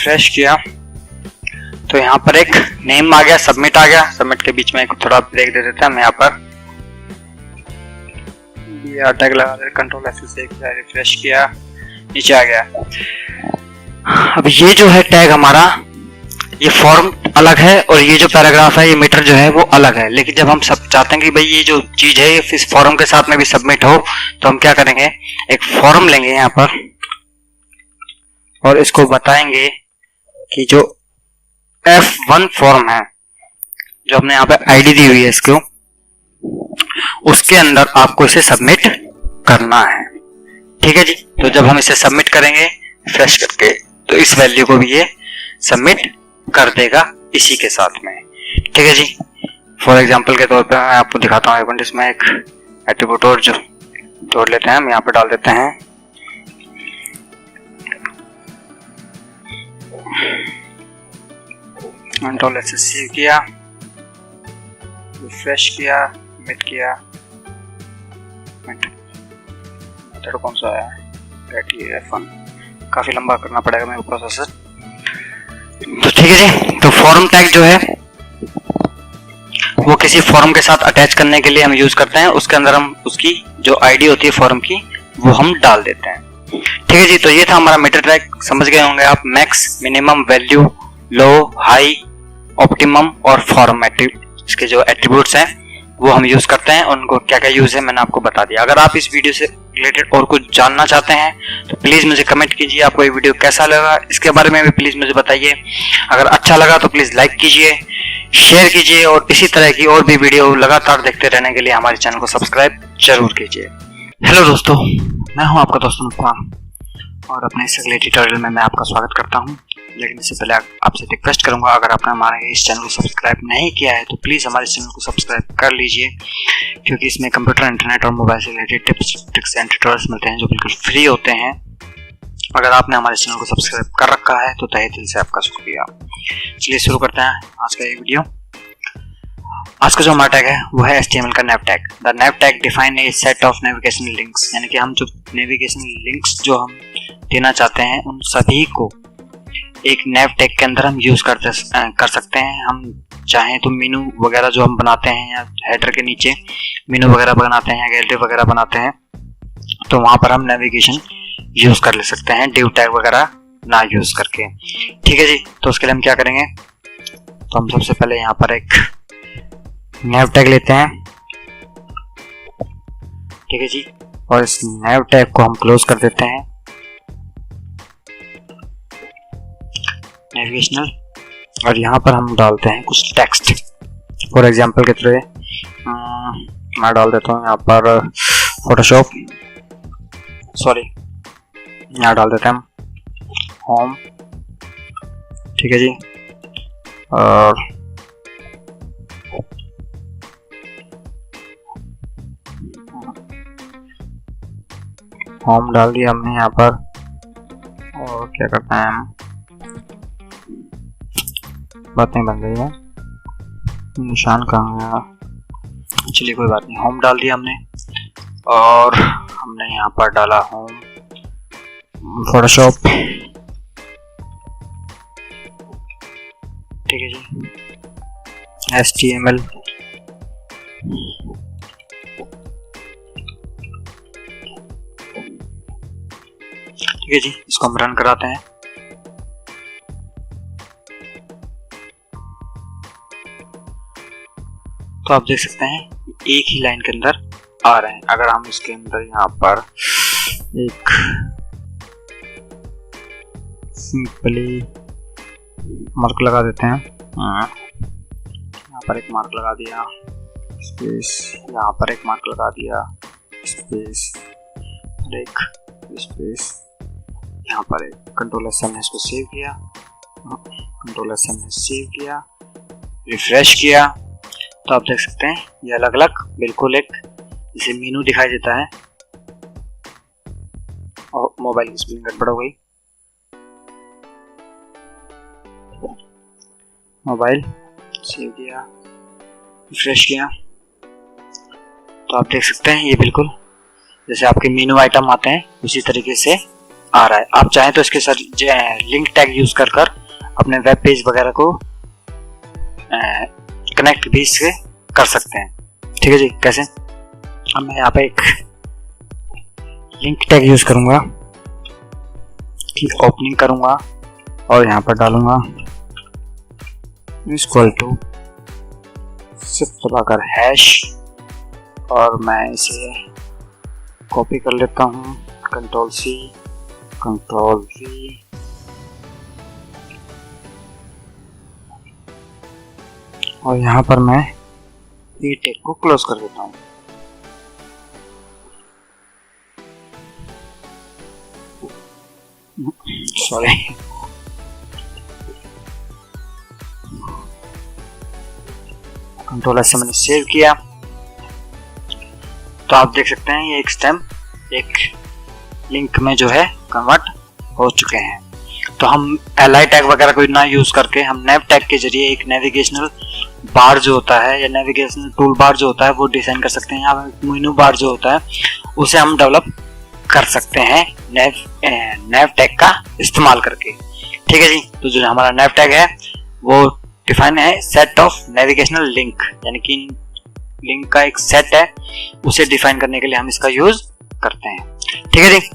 रिफ्रेश किया तो यहाँ पर एक नेम आ गया, सबमिट आ गया। सबमिट के बीच में एक थोड़ा ब्रेक दे देते हैं हम यहाँ पर, टैग लगा दे, कंट्रोल F से रिफ्रेश किया, नीचे आ गया। अब ये जो है टैग हमारा, ये फॉर्म अलग है और ये जो पैराग्राफ है ये मीटर जो है वो अलग है। लेकिन जब हम सब चाहते हैं कि भाई ये जो चीज है इस फॉर्म के साथ में भी सबमिट हो तो हम क्या करेंगे, एक फॉर्म लेंगे यहाँ पर और इसको बताएंगे कि जो F1 फॉर्म है जो हमने यहाँ पे आईडी दी हुई है इसको, उसके अंदर आपको इसे सबमिट करना है। ठीक है जी। तो जब हम इसे सबमिट करेंगे फ्रेश करके तो इस वैल्यू को भी ये सबमिट कर देगा इसी के साथ में। ठीक है जी। फॉर एग्जांपल के तौर पे मैं आपको दिखाता हूँ, इसमें एक एट्रीब्यूट और जो जोड़ लेते हैं हम, यहाँ पे डाल देते हैं कंट्रोल S से सेव किया, रिफ्रेश किया, सबमिट किया, मेथड कौन सा है F1, काफी लंबा करना पड़ेगा मेरे को प्रोसेसर। तो ठीक है जी। तो फॉर्म टैग जो है वो किसी फॉर्म के साथ अटैच करने के लिए हम यूज करते हैं, उसके अंदर हम उसकी जो आईडी होती है फॉर्म की वो हम डाल देते हैं। ठीक है जी। तो ये था हमारा मीटर टैग, समझ गए होंगे आप। मैक्स, मिनिमम, वैल्यू, लो, हाई, ऑप्टिमम और फॉर्म इसके जो एट्रीब्यूट्स हैं वो हम यूज करते हैं, उनको क्या क्या यूज है मैंने आपको बता दिया। अगर आप इस वीडियो से रिलेटेड और कुछ जानना चाहते हैं तो प्लीज मुझे कमेंट कीजिए, आपको ये वीडियो कैसा लगा इसके बारे में भी प्लीज मुझे बताइए। अगर अच्छा लगा तो प्लीज लाइक कीजिए, शेयर कीजिए और इसी तरह की और भी वीडियो लगातार देखते रहने के लिए हमारे चैनल को सब्सक्राइब जरूर कीजिए। हेलो दोस्तों, मैं हूं आपका दोस्त अनुपम और अपने इस अगले ट्यूटोरियल में मैं आपका स्वागत करता हूं। लेकिन इससे पहले आपसे रिक्वेस्ट करूंगा, अगर आपने हमारे इस चैनल को सब्सक्राइब नहीं किया है तो प्लीज़ हमारे चैनल को सब्सक्राइब कर लीजिए, क्योंकि इसमें कंप्यूटर, इंटरनेट और मोबाइल से related tips, tricks and tutorials मिलते हैं जो बिल्कुल फ्री होते हैं। अगर आपने हमारे चैनल को सब्सक्राइब कर रखा है तो तहे दिल से आपका शुक्रिया। चलिए शुरू करते हैं आज का ये वीडियो। आज का जो हमारा टैग है वो है HTML का nav tag. The nav tag define a set of navigational links, यानी कि हम जो नेविगेशनल लिंक्स जो हम देना चाहते हैं उन सभी को एक नैव टैग के अंदर हम यूज कर सकते हैं। हम चाहें तो मेनू वगैरह जो हम बनाते हैं या हेडर के नीचे मेनू वगैरह बनाते हैं या गैलरी वगैरह बनाते हैं तो वहां पर हम नेविगेशन यूज कर ले सकते हैं, डिव टैग वगैरह ना यूज करके। ठीक है जी, तो उसके लिए हम क्या करेंगे, तो हम सबसे पहले यहाँ पर एक नैव टैग लेते हैं। ठीक है जी, और इस नैव टैग को हम क्लोज कर देते हैं नेविगेशनल, और यहाँ पर हम डालते हैं कुछ टेक्स्ट। फॉर एग्जांपल के थ्रू मैं डाल देता हूँ यहाँ पर फोटोशॉप, सॉरी यहाँ डाल देते हैं हम होम। ठीक है जी, और होम डाल दिया हमने यहाँ पर, और क्या करते हैं हम, बात नहीं बन रही है, निशान कहाँ है, चलिए कोई बात नहीं। होम डाल दिया हमने और हमने यहाँ पर डाला होम फोटोशॉप। ठीक है जी, HTML। ठीक है जी, इसको हम रन कराते हैं। तो आप देख सकते हैं एक ही लाइन के अंदर आ रहे हैं। अगर हम इसके अंदर यहाँ पर एक सिंपली मार्क लगा देते हैं, यहाँ पर एक मार्क लगा दिया, स्पेस, यहाँ पर एक मार्क लगा दिया, स्पेस, एक स्पेस, यहाँ पर एक कंट्रोल+N ने इसको सेव किया, कंट्रोल+N ने सेव किया, रिफ्रेश किया, तो आप देख सकते हैं ये अलग अलग बिल्कुल एक जैसे मेनू दिखाई देता है। और मोबाइल की स्पेलिंग गड़बड़ हो गई, मोबाइल सेव किया, रिफ्रेश किया, तो आप देख सकते हैं ये बिल्कुल जैसे आपके मेनू आइटम आते हैं उसी तरीके से आ रहा है। आप चाहें तो इसके साथ लिंक टैग यूज कर अपने वेब पेज वगैरह को कनेक्ट भी इससे कर सकते हैं। ठीक है जी, कैसे, अब मैं यहाँ पे एक लिंक टैग यूज करूंगा, ओपनिंग करूंगा और यहाँ पर डालूंगा इक्वल टू सिर्फ दबाकर हैश, और मैं इसे कॉपी कर लेता हूँ, Ctrl+C, Ctrl+V, और यहाँ पर मैं ये टैग को क्लोज कर देता हूँ। सॉरी, कंट्रोल से मैंने सेव किया, तो आप देख सकते हैं ये एक स्टेम एक लिंक में जो है कन्वर्ट हो चुके हैं। तो हम एलआई टैग वगैरह को ना यूज करके हम नैव टैग के जरिए एक नेविगेशनल बार जो होता है या नेविगेशनल टूल बार जो होता है वो डिजाइन कर सकते हैं, या मेनू बार जो होता है उसे हम डेवलप कर सकते हैं नैव टैग का इस्तेमाल करके। ठीक है जी, तो जो हमारा नैव टैग है वो डिफाइन है सेट ऑफ नेविगेशनल लिंक, यानी कि लिंक का एक सेट है, उसे डिफाइन करने के लिए हम इसका यूज करते हैं। ठीक है जी,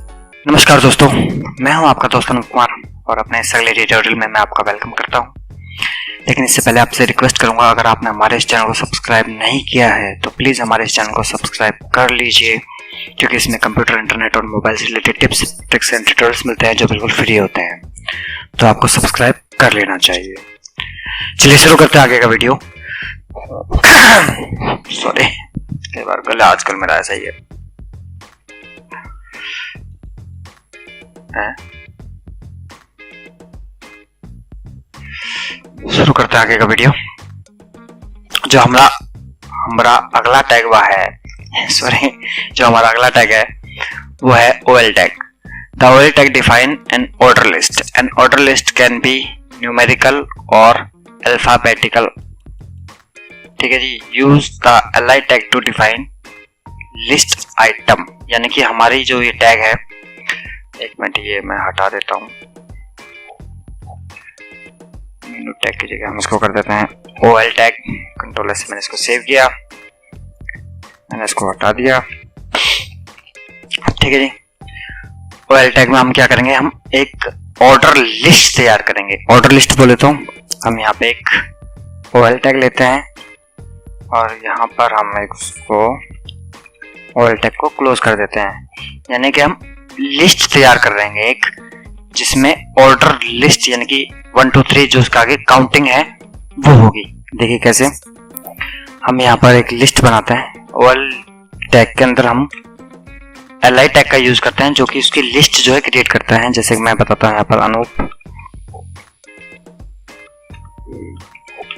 नमस्कार दोस्तों, मैं हूं आपका दोस्त अनुप कुमार और अपने इस अगले ट्यूटोरियल में मैं आपका वेलकम करता हूं। लेकिन इससे पहले आपसे रिक्वेस्ट करूंगा, अगर आपने हमारे इस चैनल को सब्सक्राइब नहीं किया है तो प्लीज़ हमारे इस चैनल को सब्सक्राइब कर लीजिए, क्योंकि इसमें कंप्यूटर, इंटरनेट और मोबाइल से related tips, tricks and tutorials मिलते हैं जो बिल्कुल फ्री होते हैं, तो आपको सब्सक्राइब कर लेना चाहिए। चलिए शुरू करते हैं आगे का वीडियो। सॉरी, कई बार गला आजकल मेरा ऐसा ही है। शुरू करते हैं आगे का वीडियो। जो हमारा अगला टैग वह है, सॉरी, जो हमारा अगला टैग है वो है OL tag. The OL tag define an order list. An order list can be numerical or alphabetical. ठीक है जी। Use the LI tag to define list item, यानी कि हमारी जो ये टैग है, एक मिनट ये मैं हटा देता हूँ, मेनू टैग की जगह हम इसको कर देते हैं OL टैग। कंट्रोल से मैंने इसको सेव किया, मैंने इसको हटा दिया। ठीक है जी। OL टैग में हम क्या करेंगे, हम एक ऑर्डर लिस्ट तैयार करेंगे। ऑर्डर लिस्ट बोले तो हम यहाँ पे एक OL टैग लेते हैं और यहाँ पर हम एक उसको OL टैग को क्लोज कर देते हैं, यानी कि हम लिस्ट तैयार कर रहे हैं एक, जिसमें ऑर्डर लिस्ट यानी कि 1 2 3 जो उसका आगे काउंटिंग है वो होगी। देखिए कैसे हम यहाँ पर एक लिस्ट बनाते हैं। OL टैग के अंदर हम LI टैग का यूज करते हैं, जो कि उसकी लिस्ट जो है क्रिएट करता है। जैसे कि मैं बताता हूँ यहाँ पर Anoop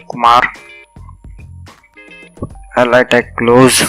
Kumar, LI tag close.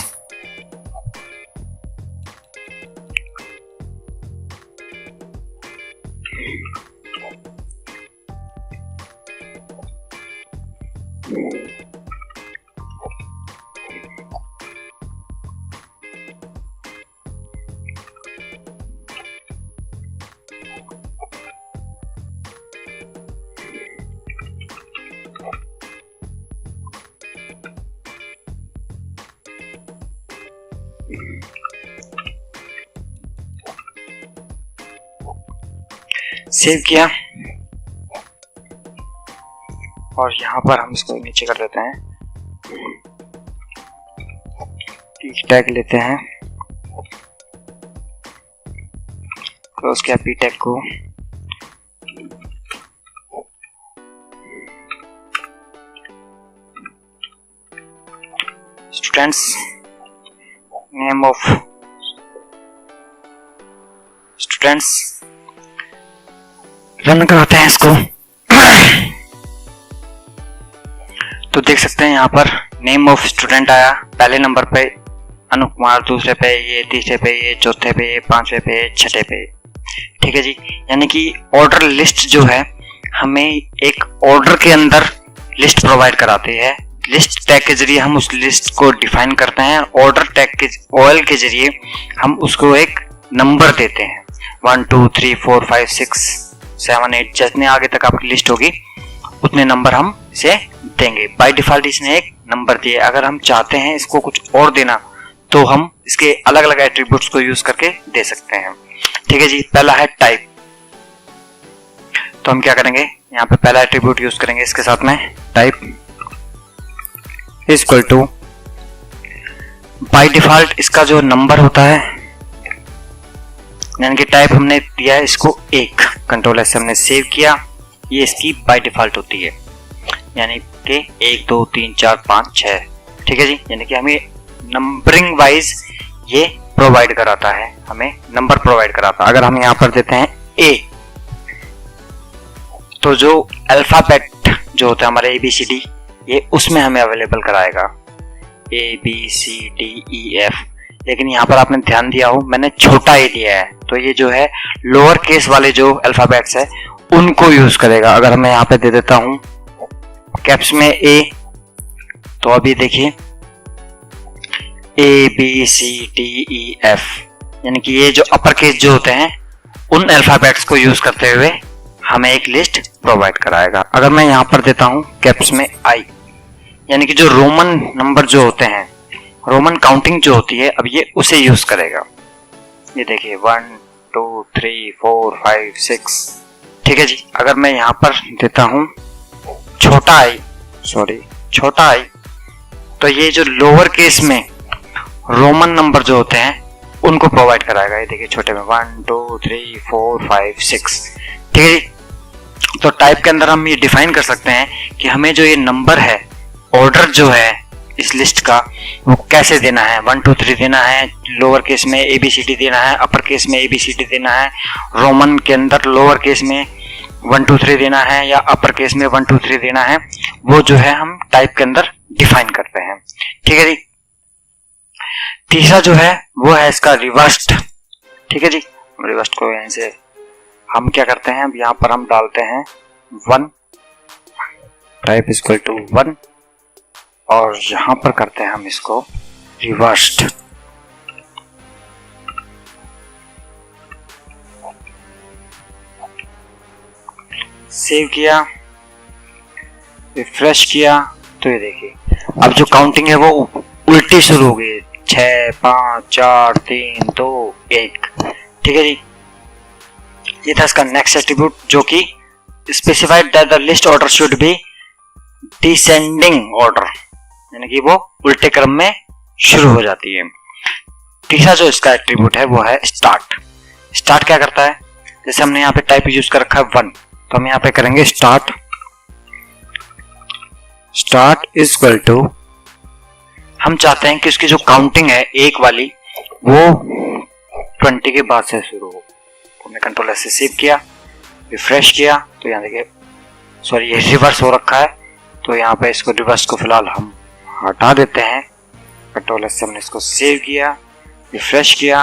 Save किया और यहाँ पर हम इसको नीचे कर देते हैं, पी टैग लेते हैं, क्लोज किया पी टैग को। Students, name of students, run कराते हैं इसको। तो देख सकते हैं यहाँ पर नेम ऑफ स्टूडेंट आया, पहले नंबर पे अनूप कुमार, दूसरे पे ये, तीसरे पे ये, चौथे पे ये, पांचवे पे, छठे पे। ठीक है जी। यानी कि ऑर्डर लिस्ट जो है हमें एक ऑर्डर के अंदर लिस्ट प्रोवाइड कराती है। लिस्ट टैग के जरिए हम उस लिस्ट को डिफाइन करते हैं, ऑर्डर टैग के OL के जरिए हम उसको एक नंबर देते हैं। 1 2 3 4 5 6 7 8, जितने आगे तक आपकी लिस्ट होगी उतने नंबर हम इसे देंगे। बाय डिफॉल्ट इसने एक नंबर दिए। अगर हम चाहते हैं इसको कुछ और देना तो हम इसके अलग अलग एट्रीब्यूट्स को यूज करके दे सकते हैं। ठीक है जी। पहला है टाइप, तो हम क्या करेंगे, यहाँ पे पहला एट्रीब्यूट यूज करेंगे इसके साथ में, type is equal to, by default इसका जो नंबर होता है, यानी कि टाइप हमने दिया है इसको 1, कंट्रोल से हमने सेव किया, ये इसकी बाय डिफॉल्ट होती है, यानी कि 1 2 3 4 5 6। ठीक है जी। यानी कि हमें नंबरिंग वाइज ये प्रोवाइड कराता है, हमें नंबर प्रोवाइड कराता है। अगर हम यहाँ पर देते हैं A, तो जो अल्फाबेट जो होता है हमारे ABCD, ये उसमें हमें अवेलेबल कराएगा ABCDEF। लेकिन यहाँ पर आपने ध्यान दिया हो मैंने छोटा A दिया है, तो ये जो है लोअर केस वाले जो अल्फाबेट्स है उनको यूज करेगा। अगर मैं यहाँ पे दे देता हूँ कैप्स में A, तो अभी देखिए ABCDEF, यानी कि ये जो अपर केस जो होते हैं उन अल्फाबेट्स को यूज करते हुए हमें एक लिस्ट प्रोवाइड कराएगा। अगर मैं यहाँ पर देता हूँ कैप्स में I, यानी कि जो रोमन नंबर जो होते हैं, रोमन काउंटिंग जो होती है, अब ये उसे यूज करेगा। ये देखिए 1 2 3 4 5 6। ठीक है जी। अगर मैं यहाँ पर देता हूँ छोटा I, सॉरी छोटा आई, तो ये जो लोअर केस में रोमन नंबर जो होते हैं उनको प्रोवाइड कराएगा। ये देखिए छोटे में 1 2 3 4 5 6, ठीक है। तो टाइप के अंदर हम ये डिफाइन कर सकते हैं कि हमें जो ये नंबर है, ऑर्डर जो है इस लिस्ट का, वो कैसे देना है। 1 2 3 देना है, लोअर केस में ABCD देना है, अपर केस में ABCD देना है, रोमन के अंदर लोअर केस में 1 2 3 देना है या अपर केस में 1 2 3 देना है, वो जो है हम टाइप के अंदर डिफाइन करते हैं, ठीक है जी। तीसरा जो है वो है इसका रिवर्स्ड, ठीक है जी। रिवर्स्ड को यहीं से हम क्या करते हैं, अब यहाँ पर हम डालते हैं 1, टाइप इक्वल टू 1, और यहां पर करते हैं हम इसको रिवर्स्ड। सेव किया, रिफ्रेश किया, तो ये देखिए अब जो काउंटिंग है वो उल्टी शुरू हो गई, 6 5 4 3 2 1, ठीक है जी। ये था इसका नेक्स्ट एट्रीब्यूट, जो कि specified that the list order should be descending order, यानी कि वो उल्टे क्रम में शुरू हो जाती है। तीसरा जो इसका एट्रीब्यूट है वो है स्टार्ट। स्टार्ट क्या करता है, जैसे हमने यहाँ पे टाइप यूज कर रखा है 1, तो हम यहाँ पे करेंगे स्टार्ट इक्वल टू, हम चाहते हैं कि उसकी जो काउंटिंग है एक वाली वो 20 के बाद से शुरू हो। तो हमने कंट्रोल से सेव किया, रिफ्रेश किया, तो यहाँ देखिए सॉरी ये रिवर्स हो रखा है, तो यहाँ पे इसको रिवर्स को फिलहाल हम हटा देते हैं। कंट्रोल से हमने इसको सेव किया, रिफ्रेश किया,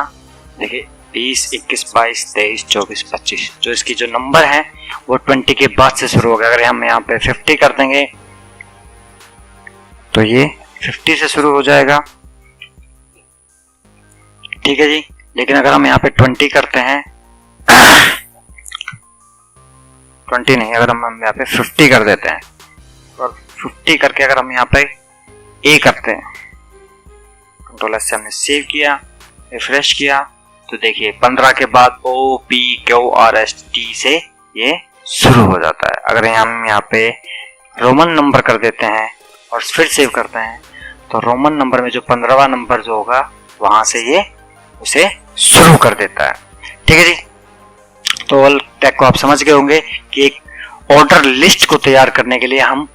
देखिए 20 21 22 23 24 25, जो इसकी जो नंबर है वो 20 के बाद से शुरू होगा। अगर हम यहाँ पे 50 कर देंगे तो ये 50 से शुरू हो जाएगा, ठीक है जी। लेकिन अगर हम यहाँ पे 20 करते हैं 20 नहीं, अगर हम यहाँ पे 50 कर देते हैं, और 50 करके अगर हम यहाँ पे A करते हैं, कंट्रोल से हमने सेव किया, रिफ्रेश किया, तो देखिए 15 के बाद OPQRST से ये शुरू हो जाता है। अगर हम यहाँ पे रोमन नंबर कर देते हैं और फिर सेव करते हैं, तो रोमन नंबर में जो 15वां नंबर जो होगा वहां से ये उसे शुरू कर देता है, ठीक है जी। तो ऑल टैग को आप समझ गए होंगे कि एक ऑर्डर लिस्ट को तैयार करने के लिए हम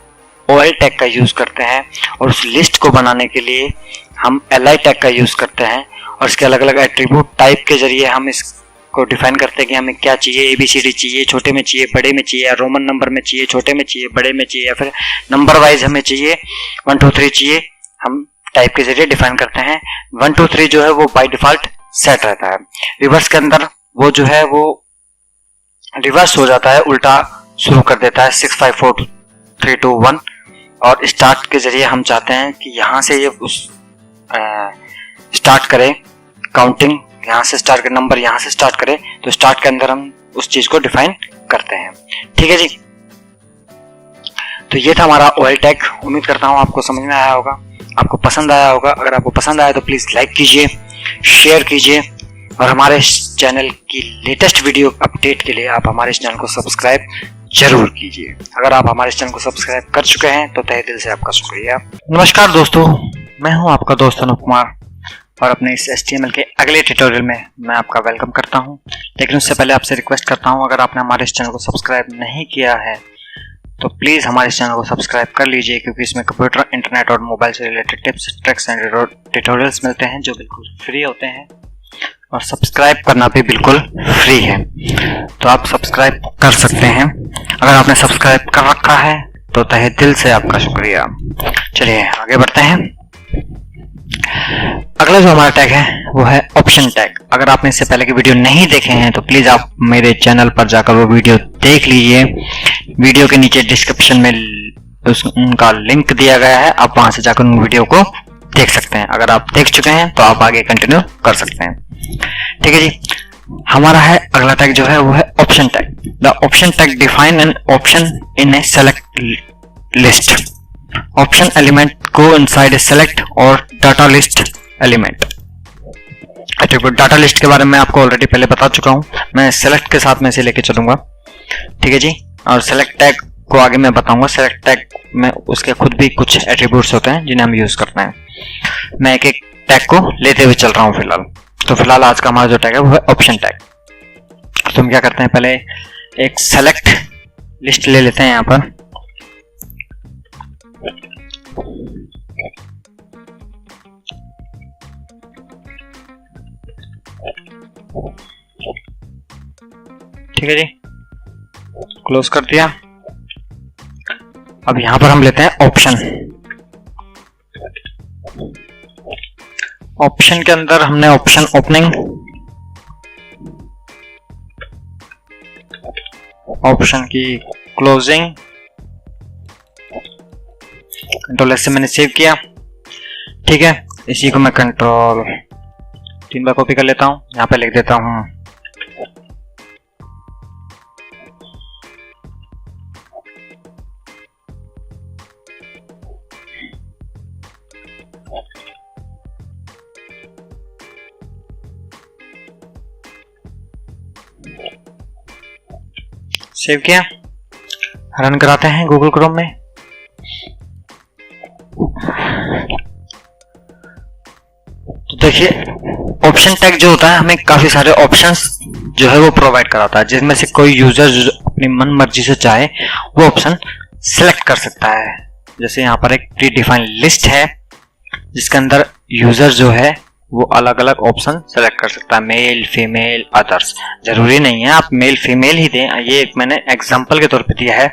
OL टैग का यूज करते हैं, और उस लिस्ट को बनाने के लिए हम LI टैग का यूज करते हैं, और इसके अलग अलग एट्रीब्यूट टाइप के जरिए हम इसको डिफाइन करते हैं कि हमें क्या चाहिए। ABCD चाहिए, छोटे में चाहिए, बड़े में चाहिए, या रोमन नंबर में चाहिए, छोटे में चाहिए, बड़े में चाहिए, या फिर नंबर वाइज हमें चाहिए 1 2 3 चाहिए, हम टाइप के जरिए डिफाइन करते हैं। 1 2 3 जो है वो बाय डिफॉल्ट सेट रहता है। रिवर्स के अंदर वो जो है वो रिवर्स हो जाता है, उल्टा शुरू कर देता है 6 5 4 3 2 1, और स्टार्ट के जरिए हम चाहते हैं कि यहाँ से ये उस स्टार्ट करे काउंटिंग, यहाँ से स्टार्ट करे, नंबर यहाँ से स्टार्ट करे, तो स्टार्ट के अंदर हम उस चीज को डिफाइन करते हैं, ठीक है जी। तो ये था हमारा OL टैग। उम्मीद करता हूँ आपको समझ में आया होगा, आपको पसंद आया होगा। अगर आपको पसंद आया तो प्लीज लाइक कीजिए, शेयर कीजिए, और हमारे चैनल की लेटेस्ट वीडियो अपडेट के लिए आप हमारे चैनल को सब्सक्राइब जरूर कीजिए। अगर आप हमारे चैनल को सब्सक्राइब कर चुके हैं तो तहे दिल से आपका शुक्रिया। नमस्कार दोस्तों, मैं हूं आपका दोस्त अनुप कुमार, और अपने इस HTML के अगले ट्यूटोरियल में मैं आपका वेलकम करता हूं। लेकिन उससे पहले आपसे रिक्वेस्ट करता हूं, अगर आपने हमारे इस चैनल को सब्सक्राइब नहीं किया है तो प्लीज़ हमारे इस चैनल को सब्सक्राइब कर लीजिए, क्योंकि इसमें कंप्यूटर, इंटरनेट और मोबाइल से related tips, tricks and tutorials मिलते हैं जो बिल्कुल फ्री होते हैं, और सब्सक्राइब करना भी बिल्कुल फ्री है। तो आप सब्सक्राइब कर सकते हैं। अगर आपने सब्सक्राइब कर रखा है तो तहे दिल से आपका शुक्रिया। चलिए आगे बढ़ते हैं। अगला जो हमारा टैग है वो है ऑप्शन टैग। अगर आपने इससे पहले की वीडियो नहीं देखे हैं तो प्लीज आप मेरे चैनल पर जाकर वो वीडियो देख लीजिए। वीडियो के नीचे डिस्क्रिप्शन में उनका लिंक दिया गया है, आप वहां से जाकर उन वीडियो को देख सकते हैं। अगर आप देख चुके हैं तो आप आगे कंटिन्यू कर सकते हैं, ठीक है जी। हमारा है अगला टैग जो है वो है option tag. The option tag define an option in A select list. Option element को इनसाइड ए सेलेक्ट और data list element. Attribute data list के बारे में आपको ऑलरेडी पहले बता चुका हूं, मैं सेलेक्ट के साथ में से लेके चलूंगा, ठीक है जी। और सेलेक्ट टैग को आगे मैं बताऊंगा। सेलेक्ट टैग में उसके खुद भी कुछ एट्रीब्यूट्स होते हैं जिन्हें हम यूज करते हैं। मैं एक एक टैग को लेते हुए चल रहा हूँ फिलहाल। तो फिलहाल आज का हमारा जो टैग है वो है ऑप्शन टैग। तो हम क्या करते हैं, पहले एक सेलेक्ट लिस्ट ले लेते हैं यहाँ पर। ठीक है जी, क्लोज कर दिया। अब यहां पर हम लेते हैं ऑप्शन। ऑप्शन के अंदर हमने ऑप्शन ओपनिंग, ऑप्शन की क्लोजिंग, कंट्रोल एस से मैंने सेव किया। ठीक है, इसी को मैं कंट्रोल 3 बार कॉपी कर लेता हूं, यहां पे लिख देता हूं सेव किया। रन कराते हैं गूगल क्रोम में। तो देखिए ऑप्शन टैग जो होता है हमें काफी सारे ऑप्शंस जो है वो प्रोवाइड कराता है, जिसमें से कोई यूजर जो अपनी मन मर्जी से चाहे वो ऑप्शन सिलेक्ट कर सकता है। जैसे यहाँ पर एक प्री डिफाइंड लिस्ट है जिसके अंदर यूजर जो है वो अलग अलग ऑप्शन सेलेक्ट कर सकता है, मेल, फीमेल, अदर्स। जरूरी नहीं है आप मेल फीमेल ही दें, ये एक मैंने एग्जांपल के तौर पे दिया है।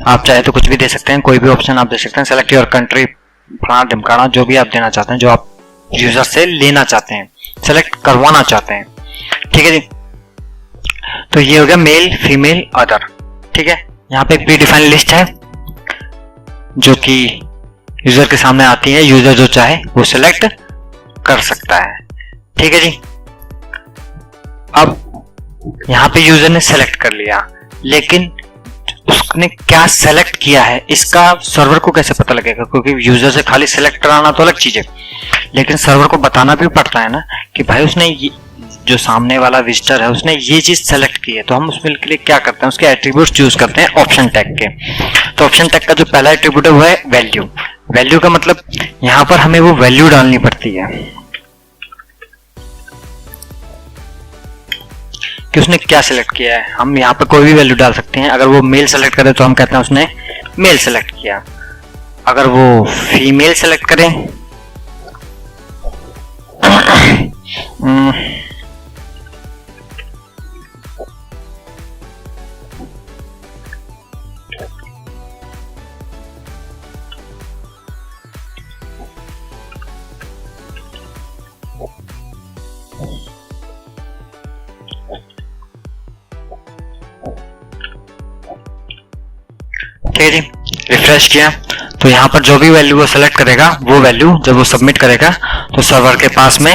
आप चाहे तो कुछ भी दे सकते हैं, कोई भी ऑप्शन आप दे सकते हैं। सेलेक्ट योर कंट्री, फलाना ढिमकाना, जो भी आप देना चाहते हैं, जो आप यूजर से लेना चाहते हैं, सेलेक्ट करवाना चाहते हैं। ठीक है जी, तो ये हो गया मेल, फीमेल, अदर। ठीक है, यहाँ पे प्री डिफाइंड लिस्ट है जो कि यूजर के सामने आती है, यूजर जो चाहे वो सिलेक्ट कर सकता है। ठीक है जी, अब यहां पे यूजर ने सेलेक्ट कर लिया, लेकिन उसने क्या सेलेक्ट किया है इसका सर्वर को कैसे पता लगेगा? क्योंकि यूजर से खाली सेलेक्ट कराना तो अलग चीज है, लेकिन सर्वर को बताना भी पड़ता है ना कि भाई उसने जो सामने वाला विजिटर है उसने ये चीज सेलेक्ट की है। तो हम उसके लिए क्या करते हैं, उसके एट्रीब्यूट्स यूज करते हैं ऑप्शन टैग के। तो ऑप्शन टैग का जो पहला एट्रीब्यूट है वो है वैल्यू। वैल्यू का मतलब यहां पर हमें वो वैल्यू डालनी पड़ती है कि उसने क्या सिलेक्ट किया है। हम यहाँ पे कोई भी वैल्यू डाल सकते हैं। अगर वो मेल सेलेक्ट करे तो हम कहते हैं उसने मेल सेलेक्ट किया। अगर वो फीमेल सेलेक्ट करें ठीक है जी, रिफ्रेश किया तो यहाँ पर जो भी वैल्यू वो सेलेक्ट करेगा वो वैल्यू जब वो सबमिट करेगा तो सर्वर के पास में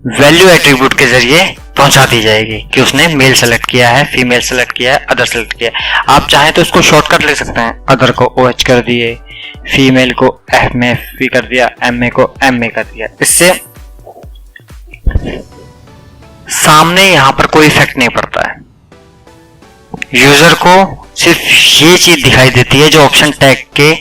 वैल्यू एट्रीब्यूट के जरिए पहुंचा दी जाएगी कि उसने मेल सेलेक्ट किया है, फीमेल सेलेक्ट किया है, अदर सेलेक्ट किया है। आप चाहें तो इसको शॉर्टकट ले सकते हैं, अदर को OH कर दिए, फीमेल को FMF कर दिया, MA को MA कर दिया। इससे सामने यहाँ पर कोई इफेक्ट नहीं पड़ता है, यूजर को सिर्फ ये चीज दिखाई देती है जो ऑप्शन टैग के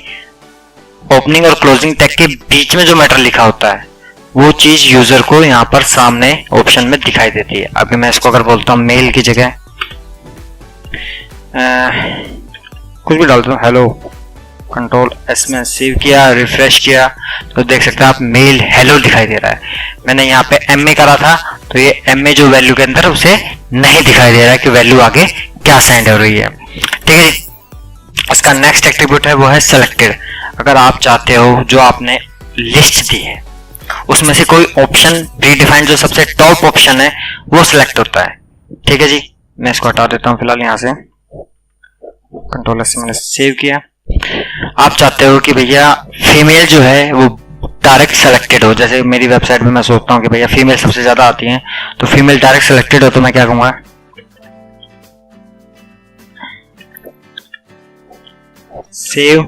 ओपनिंग और क्लोजिंग टैग के बीच में जो मैटर लिखा होता है वो चीज यूजर को यहाँ पर सामने ऑप्शन में दिखाई देती है। अभी मैं इसको अगर बोलता हूँ मेल की जगह कुछ भी डालता हूँ, हेलो, कंट्रोल S में सेव किया, रिफ्रेश किया तो देख सकते हैं आप मेल हेलो दिखाई दे रहा है। मैंने यहाँ पे MA करा था तो ये MA जो वैल्यू के अंदर उसे नहीं दिखाई दे रहा है कि वैल्यू आगे क्या सेंड हो रही है। ठीक है जी, इसका नेक्स्ट एट्रीब्यूट है वो है सेलेक्टेड। अगर आप चाहते हो जो आपने लिस्ट दी है उसमें से कोई ऑप्शन प्री डिफाइंड जो सबसे टॉप ऑप्शन है वो सिलेक्ट होता है। ठीक है जी, मैं इसको हटा देता हूं फिलहाल यहाँ से, कंट्रोल से मैंने सेव किया। आप चाहते हो कि भैया फीमेल जो है वो डायरेक्ट सेलेक्टेड हो, जैसे मेरी वेबसाइट में मैं सोचता हूँ कि भैया फीमेल सबसे ज्यादा आती हैं तो फीमेल डायरेक्ट सेलेक्टेड हो, तो मैं क्या कहूँगा, सेव,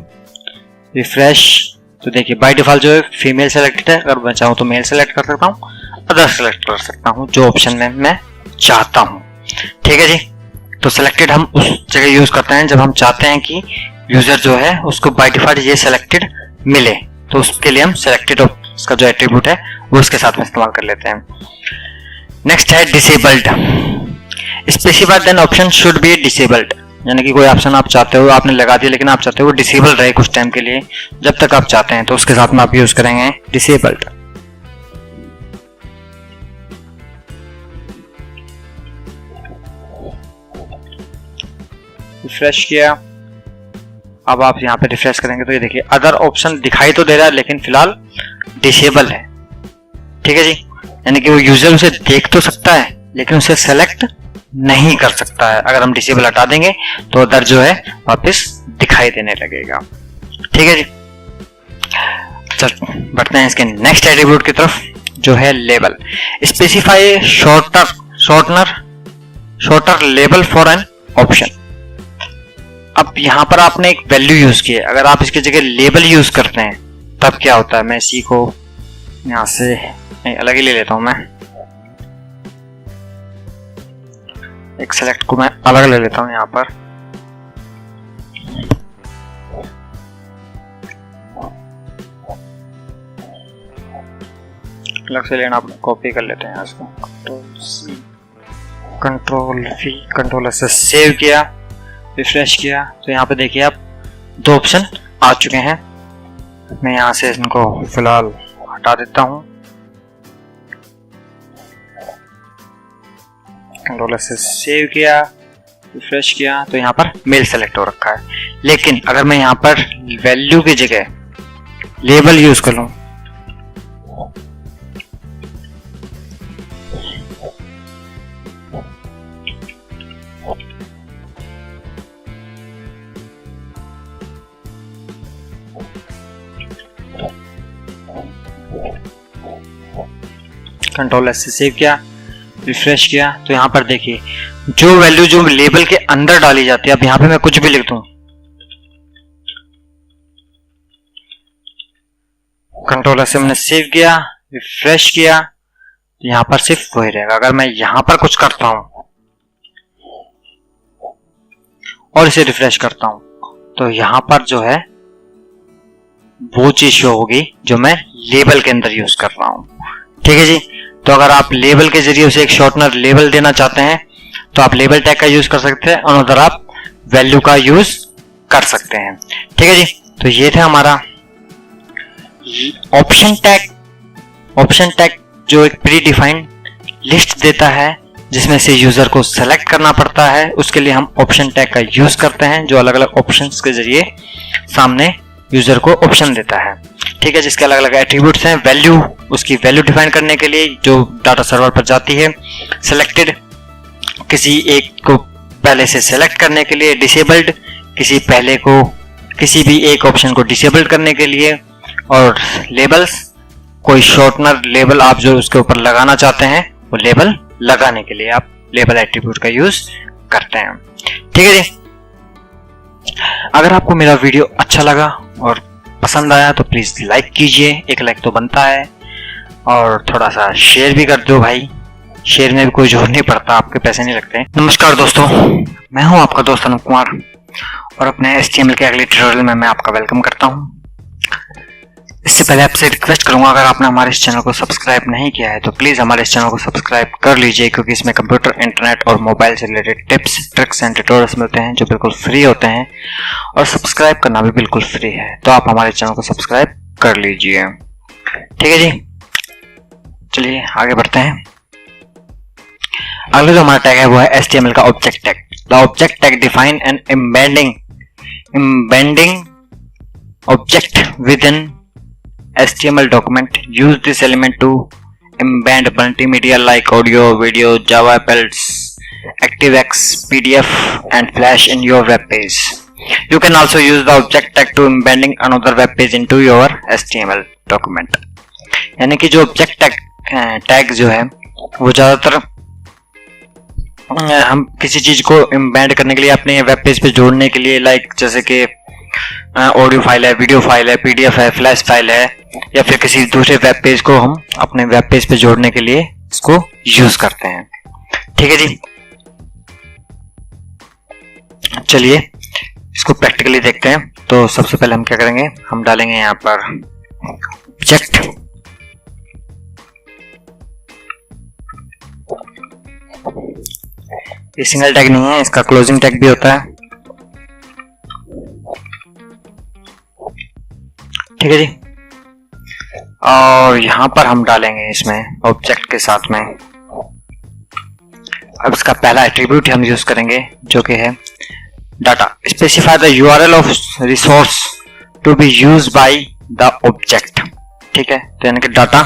रिफ्रेश। तो देखिए बाय डिफॉल्ट जो है फीमेल सेलेक्टेड है, अगर मैं चाहूँ तो मेल सेलेक्ट कर सकता हूँ, अदर सेलेक्ट कर सकता हूँ, जो ऑप्शन में मैं चाहता हूँ। ठीक है जी, तो सेलेक्टेड हम उस जगह यूज करते हैं जब हम चाहते हैं कि यूजर जो है उसको बाय डिफॉल्ट ये सेलेक्टेड मिले, तो उसके लिए हम सेलेक्टेड उसका जो एट्रीब्यूट है वो उसके साथ में इस्तेमाल कर लेते हैं। नेक्स्ट है disabled. Specified then option should be disabled, यानी कि कोई ऑप्शन आप चाहते हो आपने लगा दिया लेकिन आप चाहते हो वो डिसेबल रहे कुछ टाइम के लिए, जब तक आप चाहते हैं, तो उसके साथ में आप यूज करेंगे डिसेबल्ड। रिफ्रेश किया, अब आप यहाँ पे रिफ्रेश करेंगे तो ये देखिए अदर ऑप्शन दिखाई तो दे रहा है लेकिन फिलहाल डिसेबल है। ठीक है जी, यानी कि वो यूजर उसे देख तो सकता है लेकिन उसे सेलेक्ट नहीं कर सकता है। अगर हम डिसेबल हटा देंगे तो अदर जो है वापस दिखाई देने लगेगा। ठीक है जी, चल बढ़ते हैं इसके नेक्स्ट एट्रीब्यूट की तरफ जो है label. Specify shorter label for an option. अब यहां पर आपने एक वैल्यू यूज की है, अगर आप इसकी जगह लेबल यूज करते हैं तब क्या होता है। मैं इसी को यहां से अलग ही ले लेता हूं, मैं एक सेलेक्ट को मैं अलग ले लेता हूं यहां पर। अलग से लेना, आप कॉपी कर लेते हैं इसको, कंट्रोल से सेव किया, रिफ्रेश किया तो यहाँ पे देखिए आप दो ऑप्शन आ चुके हैं। मैं यहाँ से इनको फिलहाल हटा देता हूँ, कंट्रोल से सेव किया, रिफ्रेश किया तो यहाँ पर मेल सेलेक्ट हो रखा है। लेकिन अगर मैं यहाँ पर वैल्यू की जगह लेबल यूज कर लूं, कंट्रोल एस से सेव किया, रिफ्रेश किया तो यहाँ पर देखिए जो वैल्यू जो लेबल के अंदर डाली जाती है, अब यहाँ पे मैं कुछ भी लिख दूं, कंट्रोल से मैंने सेव किया, रिफ्रेश किया तो यहाँ पर सिर्फ वही रहेगा। अगर मैं यहाँ पर कुछ करता हूं और इसे रिफ्रेश करता हूं तो यहाँ पर जो है वो चीज शो होगी जो मैं लेबल के अंदर यूज कर रहा हूं। ठीक है जी, तो अगर आप लेबल के जरिए उसे एक शॉर्टनर लेबल देना चाहते हैं तो आप लेबल टैग का यूज कर सकते हैं और उधर आप वैल्यू का यूज कर सकते हैं। ठीक है जी, तो ये था हमारा ऑप्शन टैग। ऑप्शन टैग जो एक प्री डिफाइंड लिस्ट देता है जिसमें से यूजर को सेलेक्ट करना पड़ता है, उसके लिए हम ऑप्शन टैग का यूज करते हैं जो अलग अलग ऑप्शंस के जरिए सामने यूजर को ऑप्शन देता है। ठीक है, जिसके अलग अलग एट्रीब्यूट्स हैं। वैल्यू, उसकी वैल्यू डिफाइन करने के लिए जो डाटा सर्वर पर जाती है, सिलेक्टेड किसी एक को पहले से सेलेक्ट करने के लिए, डिसेबल्ड किसी भी एक ऑप्शन को डिसेबल्ड करने के लिए, और लेबल्स कोई शॉर्टनर लेबल आप जो उसके ऊपर लगाना चाहते हैं वो लेबल लगाने के लिए आप लेबल एट्रीब्यूट का यूज करते हैं। ठीक है जी, अगर आपको मेरा वीडियो अच्छा लगा और पसंद आया तो प्लीज लाइक कीजिए, एक लाइक तो बनता है, और थोड़ा सा शेयर भी कर दो भाई, शेयर में भी कोई जोर नहीं पड़ता, आपके पैसे नहीं लगते। नमस्कार दोस्तों, मैं हूं आपका दोस्त अनुप कुमार और अपने HTML के अगले ट्यूटोरियल में मैं आपका वेलकम करता हूं। इससे पहले आपसे रिक्वेस्ट करूंगा, अगर आपने हमारे इस चैनल को सब्सक्राइब नहीं किया है तो प्लीज हमारे इस चैनल को सब्सक्राइब कर लीजिए, क्योंकि इसमें कंप्यूटर, इंटरनेट और मोबाइल से related tips, tricks and tutorials मिलते हैं जो बिल्कुल फ्री होते हैं, और सब्सक्राइब करना भी बिल्कुल फ्री है, तो आप हमारे चैनल को सब्सक्राइब कर लीजिए। ठीक है जी, चलिए आगे बढ़ते हैं। अगला जो हमारा टैग है वो है HTML का object tag. The object tag define and embedding object with in HTML document. Use this element to embed multimedia like audio, video, Java files, ActiveX, PDF and Flash in your web page. You can also use the object tag to embedding another web page into your HTML document. यानी कि जो object tag जो है वो ज़्यादातर हम किसी चीज को एम्बेड करने के लिए, अपने वेब पेज पे जोड़ने के लिए, लाइक जैसे कि ऑडियो फाइल है, वीडियो फाइल है, PDF है, फ्लैश फाइल है, या फिर किसी दूसरे वेब पेज को हम अपने वेब पेज पे जोड़ने के लिए इसको यूज करते हैं। ठीक है जी, चलिए इसको प्रैक्टिकली देखते हैं। तो सबसे पहले हम क्या करेंगे, हम डालेंगे यहाँ पर ऑब्जेक्ट, ये सिंगल टैग नहीं है, इसका क्लोजिंग टैग भी होता है। ठीक है जी। और यहां पर हम डालेंगे इसमें ऑब्जेक्ट के साथ में, अब इसका पहला एट्रीब्यूट हम यूज करेंगे जो कि है data. Specify the URL of resource to be use by the object. ठीक है, तो यानी कि data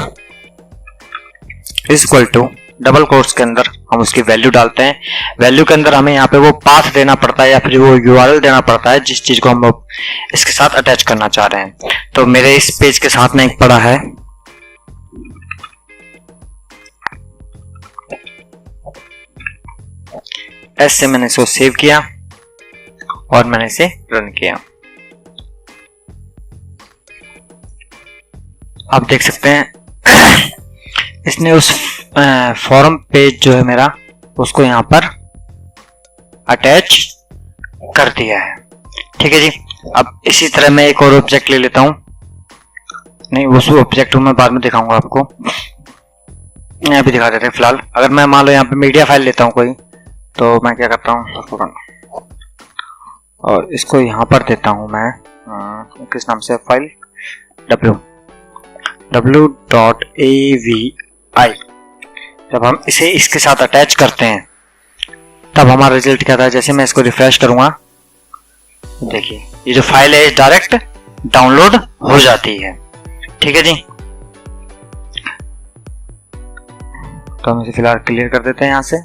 is equal to double quotes के अंदर हम उसकी वैल्यू डालते हैं। वैल्यू के अंदर हमें यहाँ पे वो पाथ देना पड़ता है या फिर वो यूआरएल देना पड़ता है जिस चीज को हम इसके साथ अटैच करना चाह रहे हैं। तो मेरे इस पेज के साथ में एक पड़ा है एस से, मैंने इसको सेव किया और मैंने इसे रन किया। आप देख सकते हैं इसने उस फॉर्म पेज जो है मेरा उसको यहां पर अटैच कर दिया है। ठीक है जी। अब इसी तरह मैं एक और ऑब्जेक्ट ले लेता हूं, नहीं उस ऑब्जेक्ट मैं बाद में दिखाऊंगा आपको, यहाँ भी दिखा देते हैं फिलहाल। अगर मैं मान लो यहाँ पे मीडिया फाइल लेता हूँ कोई, तो मैं क्या करता हूँ और इसको यहाँ पर देता हूँ मैं किस नाम से, फाइल w.avi। जब हम इसे इसके साथ अटैच करते हैं तब हमारा रिजल्ट क्या था, जैसे मैं इसको रिफ्रेश करूंगा देखिए ये जो फाइल है डायरेक्ट डाउनलोड हो जाती है। ठीक है जी। तो हम इसे फिलहाल क्लियर कर देते हैं यहाँ से।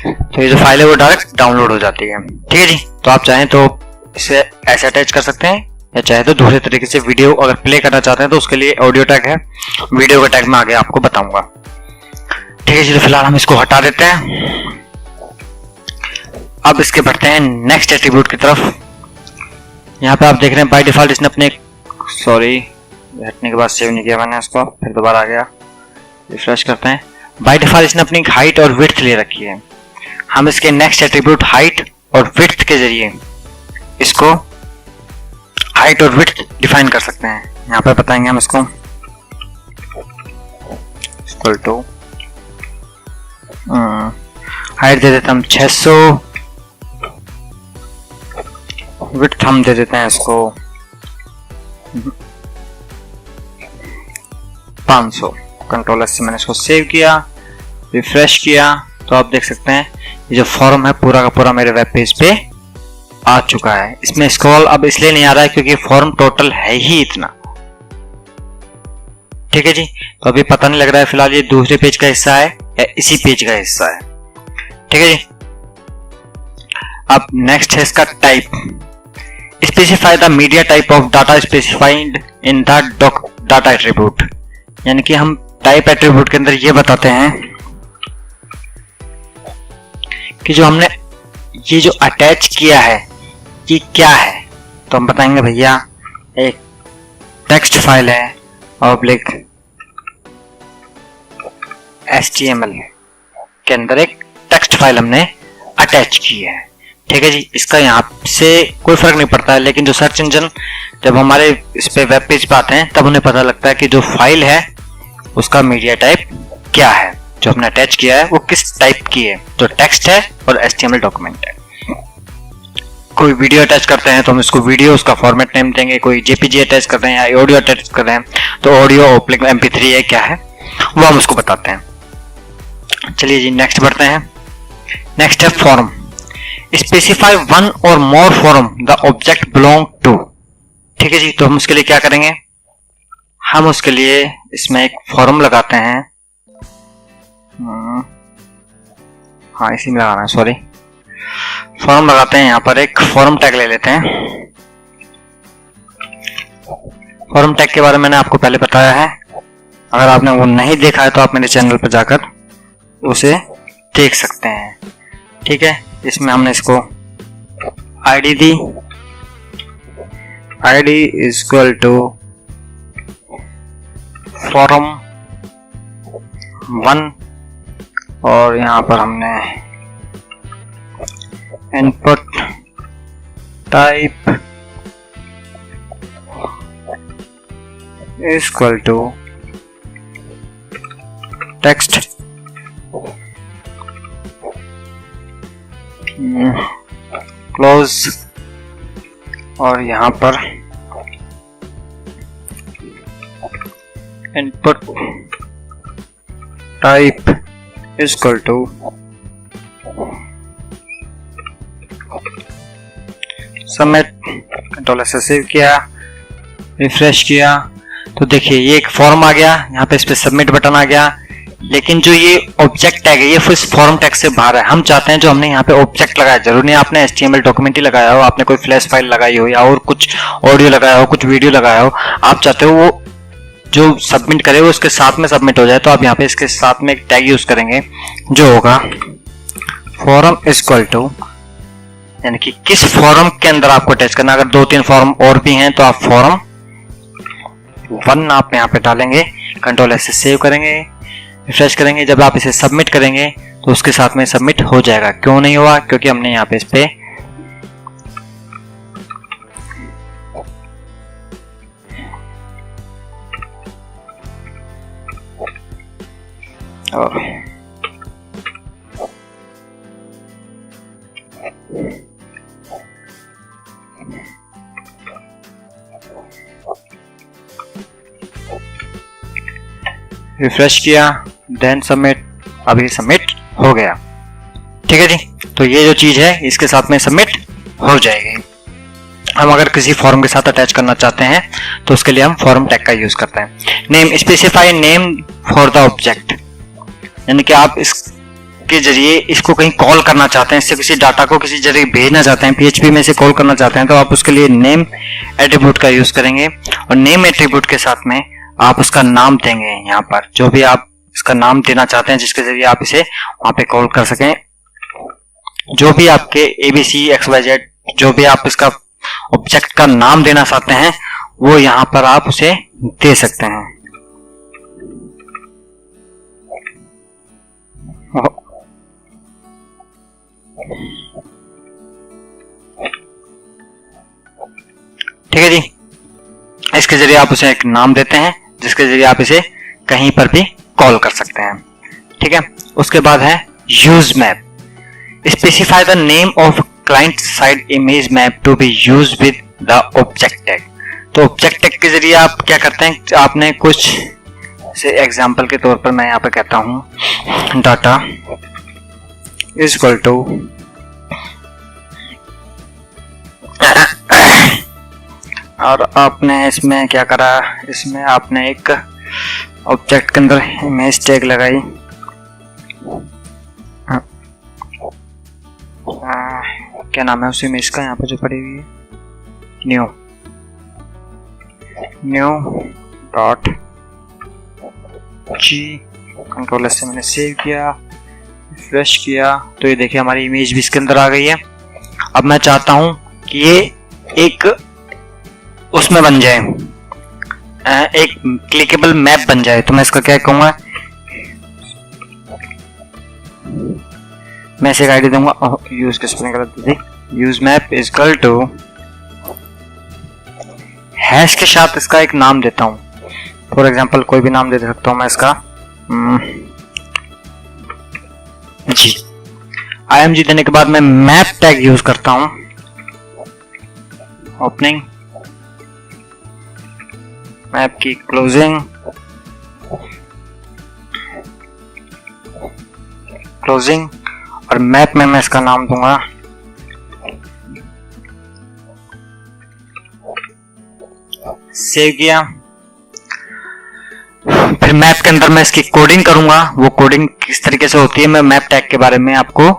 तो ये जो फाइल है वो डायरेक्ट डाउनलोड हो जाती है। ठीक है जी। तो आप चाहें तो इसे ऐसे अटैच कर सकते हैं या चाहे तो दूसरे तरीके से वीडियो अगर प्ले करना चाहते हैं तो उसके लिए ऑडियो टैग है, वीडियो का टैग मैं आगे आपको बताऊंगा। ठीक है जी। तो फिलहाल हम इसको हटा देते हैं। अब इसके बढ़ते हैं नेक्स्ट एट्रीब्यूट की तरफ। यहाँ पे आप देख रहे हैं बाय डिफॉल्ट इसने अपने, सॉरी हटने के बाद सेव नहीं किया मैंने इसको, फिर दोबारा आ गया, रिफ्रेश करते हैं। बाय डिफॉल्ट इसने अपनी हाइट और विड्थ ले रखी है। हम इसके नेक्स्ट एट्रीब्यूट हाइट और विड्थ के जरिए इसको हाइट और विड्थ डिफाइन कर सकते हैं। यहाँ पर बताएंगे हम इसको इक्वल टू हाइट दे देते हम 600, विड्थ हम दे देते हैं इसको 500। कंट्रोल एस से मैंने इसको सेव किया, रिफ्रेश किया, तो आप देख सकते हैं ये जो फॉर्म है पूरा का पूरा मेरे वेब पेज पे आ चुका है। इसमें स्क्रॉल अब इसलिए नहीं आ रहा है क्योंकि फॉर्म टोटल है ही इतना। ठीक है जी। तो अभी पता नहीं लग रहा है फिलहाल ये दूसरे पेज का हिस्सा है या इसी पेज का हिस्सा है। ठीक है जी। अब नेक्स्ट है इसका type. Specify the media type of data specified in the data attribute. यानी कि हम टाइप एट्रीब्यूट के अंदर ये बताते हैं कि जो हमने ये जो अटैच किया है ये क्या है। तो हम बताएंगे भैया एक टेक्स्ट फाइल है ऑब्लिक HTML के अंदर एक टेक्स्ट फाइल हमने अटैच की है। ठीक है जी। इसका यहाँ से कोई फर्क नहीं पड़ता है, लेकिन जो सर्च इंजन जब हमारे इस पे वेब पेज पे आते हैं तब उन्हें पता लगता है कि जो फाइल है उसका मीडिया टाइप क्या है, जो हमने अटैच किया है वो किस टाइप की है, जो टेक्स्ट है और HTML डॉक्यूमेंट है। कोई वीडियो अटैच करते हैं तो हम इसको वीडियो उसका फॉर्मेट नेम देंगे, कोई JPG अटैच कर रहे हैं या ऑडियो अटैच कर रहे हैं तो ऑडियो ऑब्लिक MP3 है क्या है वो हम उसको बताते हैं। चलिए जी नेक्स्ट बढ़ते हैं। नेक्स्ट है form. Specify one or more form the object belong to. ठीक है जी। तो हम उसके लिए क्या करेंगे, हम उसके लिए इसमें एक फॉर्म लगाते हैं, हाँ इसी में लगाना है, सॉरी फॉर्म लगाते हैं। यहाँ पर एक फॉर्म टैग ले लेते हैं। फॉर्म टैग के बारे में मैंने आपको पहले बताया है, अगर आपने वो नहीं देखा है तो आप मेरे चैनल पर जाकर उसे देख सकते हैं। ठीक है। इसमें हमने इसको ID दी, ID is equal to form 1 और यहाँ पर हमने input type is equal to text, close, और यहां पर input type is equal to submit. Control से सेव किया, रिफ्रेश किया, तो देखिए ये एक फॉर्म आ गया, यहाँ पे इस पे सबमिट बटन आ गया। लेकिन जो ये ऑब्जेक्ट टैग है ये इस फॉर्म टैग से बाहर है। हम चाहते हैं जो हमने यहाँ पे ऑब्जेक्ट लगाया, जरूर नहीं आपने HTML डॉक्यूमेंट ही लगाया हो, आपने कोई फ्लैश फाइल लगाई हो या और कुछ ऑडियो लगाया हो, कुछ वीडियो लगाया हो, आप चाहते हो वो जो सबमिट करे वो उसके साथ में सबमिट हो जाए, तो आप यहाँ पे इसके साथ में एक टैग यूज करेंगे जो होगा फॉर्म इज इक्वल टू, यानी कि किस फॉर्म के अंदर आपको अटैच करना। अगर 2-3 फॉर्म और भी हैं तो आप फॉर्म 1 आप यहाँ पे डालेंगे, कंट्रोल S से सेव करेंगे, रिफ्रेश करेंगे। जब आप इसे सबमिट करेंगे तो उसके साथ में सबमिट हो जाएगा। क्यों नहीं हुआ? क्योंकि हमने यहाँ पे इस पे रिफ्रेश किया, देन सबमिट। अभी सबमिट हो गया, ठीक है जी। तो ये जो चीज है इसके साथ में सबमिट हो जाएगी। हम अगर किसी फॉर्म के साथ अटैच करना चाहते हैं तो उसके लिए हम फॉर्म टैग का यूज करते हैं। Name, specify name for the object, यानी कि आप इसके जरिए इसको कहीं कॉल करना चाहते हैं, इससे किसी डाटा को किसी जरिए भेजना चाहते हैं, PHP में से कॉल करना चाहते हैं, तो आप उसके लिए नेम एट्रीब्यूट का यूज करेंगे। और नेम एट्रीब्यूट के साथ में आप उसका नाम देंगे, यहाँ पर जो भी आप इसका नाम देना चाहते हैं जिसके जरिए आप इसे वहां पे कॉल कर सकें। जो भी आपके ABC XYZ जो भी आप इसका ऑब्जेक्ट का नाम देना चाहते हैं वो यहाँ पर आप उसे दे सकते हैं। ठीक है जी, इसके जरिए आप उसे एक नाम देते हैं जिसके जरिए आप इसे कहीं पर भी कॉल कर सकते हैं। ठीक है, उसके बाद है use map. Specify the name of client side image map to be use with the object tag. तो ऑब्जेक्ट टैग के जरिए आप क्या करते हैं, आपने कुछ से एग्जांपल के तौर पर मैं यहाँ पे कहता हूं डाटा इज इक्वल टू और आपने इसमें क्या करा, इसमें आपने एक ऑब्जेक्ट के अंदर इमेज टैग लगाई, क्या नाम है उस इमेज का यहाँ पे जो पड़ी हुई है, new dot G. Control S से मैंने सेव किया, रिफ्रेश किया, तो ये देखिए हमारी इमेज भी इसके अंदर आ गई है। अब मैं चाहता हूं कि ये एक उसमें बन जाए, एक क्लिकेबल मैप बन जाए, तो मैं इसका क्या कहूंगा, मैं इसे आईडी दूंगा, यूज की स्पेलिंग गलत थी, use map is equal to hash के साथ इसका एक नाम देता हूं। फॉर एग्जांपल कोई भी नाम दे सकता हूं मैं इसका जी। IMG देने के बाद मैं मैप टैग यूज करता हूं, ओपनिंग मैप की क्लोजिंग और मैप में मैं इसका नाम दूंगा सेव किया। फिर मैप के अंदर मैं इसकी कोडिंग करूंगा, वो कोडिंग किस तरीके से होती है मैं मैप टैग के बारे में आपको,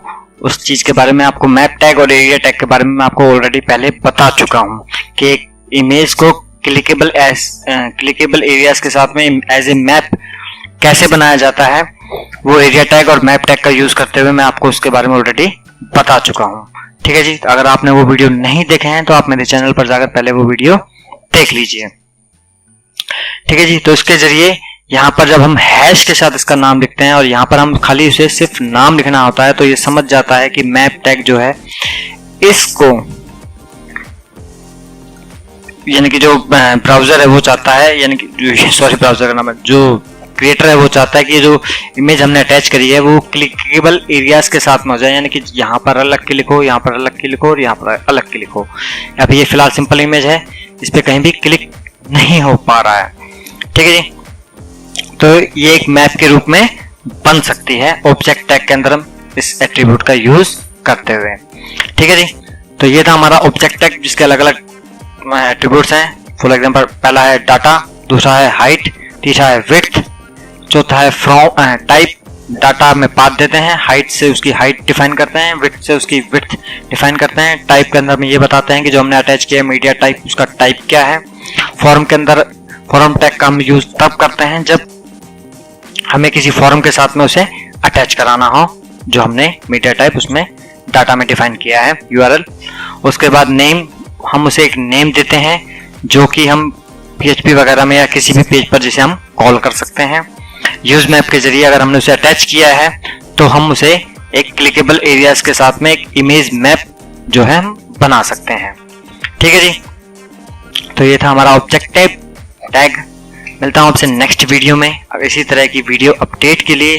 उस चीज के बारे में आपको मैप टैग और एरिया टैग के बारे में मैं आपको ऑलरेडी पहले बता चुका हूं कि एक इमेज को क्लिकेबल एरियाज के साथ में एज ए मैप कैसे बनाया जाता है, वो एरिया टैग और मैप टैग का यूज करते हुए मैं आपको उसके बारे में ऑलरेडी बता चुका हूं। ठीक है जी, अगर आपने वो वीडियो नहीं देखे हैं तो आप मेरे चैनल पर जाकर पहले वो वीडियो देख लीजिए। ठीक है जी, तो इसके जरिए यहाँ पर जब हम हैश के साथ इसका नाम लिखते हैं और यहाँ पर हम खाली उसे सिर्फ नाम लिखना होता है, तो ये समझ जाता है कि मैप टैग जो है इसको, यानी कि जो ब्राउजर है वो चाहता है, यानी कि सॉरी ब्राउजर का नाम है, जो क्रिएटर है वो चाहता है कि जो इमेज हमने अटैच करी है वो क्लिकेबल एरियाज के साथ में हो जाए, यानी कि यहाँ पर अलग की लिखो, यहाँ पर अलग की लिखो और यहाँ पर अलग की लिखो। यहाँ पे ये फिलहाल सिंपल इमेज है, इस पर कहीं भी क्लिक नहीं हो पा रहा है। ठीक है जी, तो ये एक मैप के रूप में बन सकती है ऑब्जेक्ट टैग के अंदर हम इस एट्रीब्यूट का यूज करते हुए। ठीक है जी, तो ये था हमारा ऑब्जेक्ट टैग जिसके अलग अलग एट्रीब्यूट्स हैं। फॉर एग्जांपल पहला है डाटा, दूसरा है हाइट, तीसरा है विड्थ, चौथा है फ्रॉम टाइप। डाटा में पाथ देते हैं, हाइट से उसकी हाइट डिफाइन करते हैं, विड्थ से उसकी विड्थ डिफाइन करते हैं, टाइप के अंदर में ये बताते हैं कि जो हमने अटैच किया मीडिया टाइप उसका टाइप क्या है। फॉर्म के अंदर फॉर्म टैग का हम यूज तब करते हैं जब हमें किसी फॉर्म के साथ में उसे अटैच कराना हो जो हमने मीडिया टाइप उसमें डाटा में डिफाइन किया है यूआरएल। उसके बाद नेम, हम उसे एक नेम देते हैं जो कि हम PHP वगैरह में या किसी भी पेज पर जिसे हम कॉल कर सकते हैं। यूज मैप के जरिए अगर हमने उसे अटैच किया है तो हम उसे एक क्लिकेबल एरियाज के साथ में एक इमेज मैप जो है हम बना सकते हैं। ठीक है जी, तो ये था हमारा ऑब्जेक्ट टैग। मिलता हूँ आपसे नेक्स्ट वीडियो में। अब इसी तरह की वीडियो अपडेट के लिए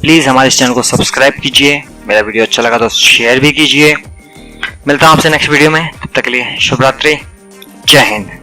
प्लीज़ हमारे इस चैनल को सब्सक्राइब कीजिए। मेरा वीडियो अच्छा लगा तो शेयर भी कीजिए। मिलता हूँ आपसे नेक्स्ट वीडियो में, तब तक के लिए शुभ रात्रि, जय हिंद।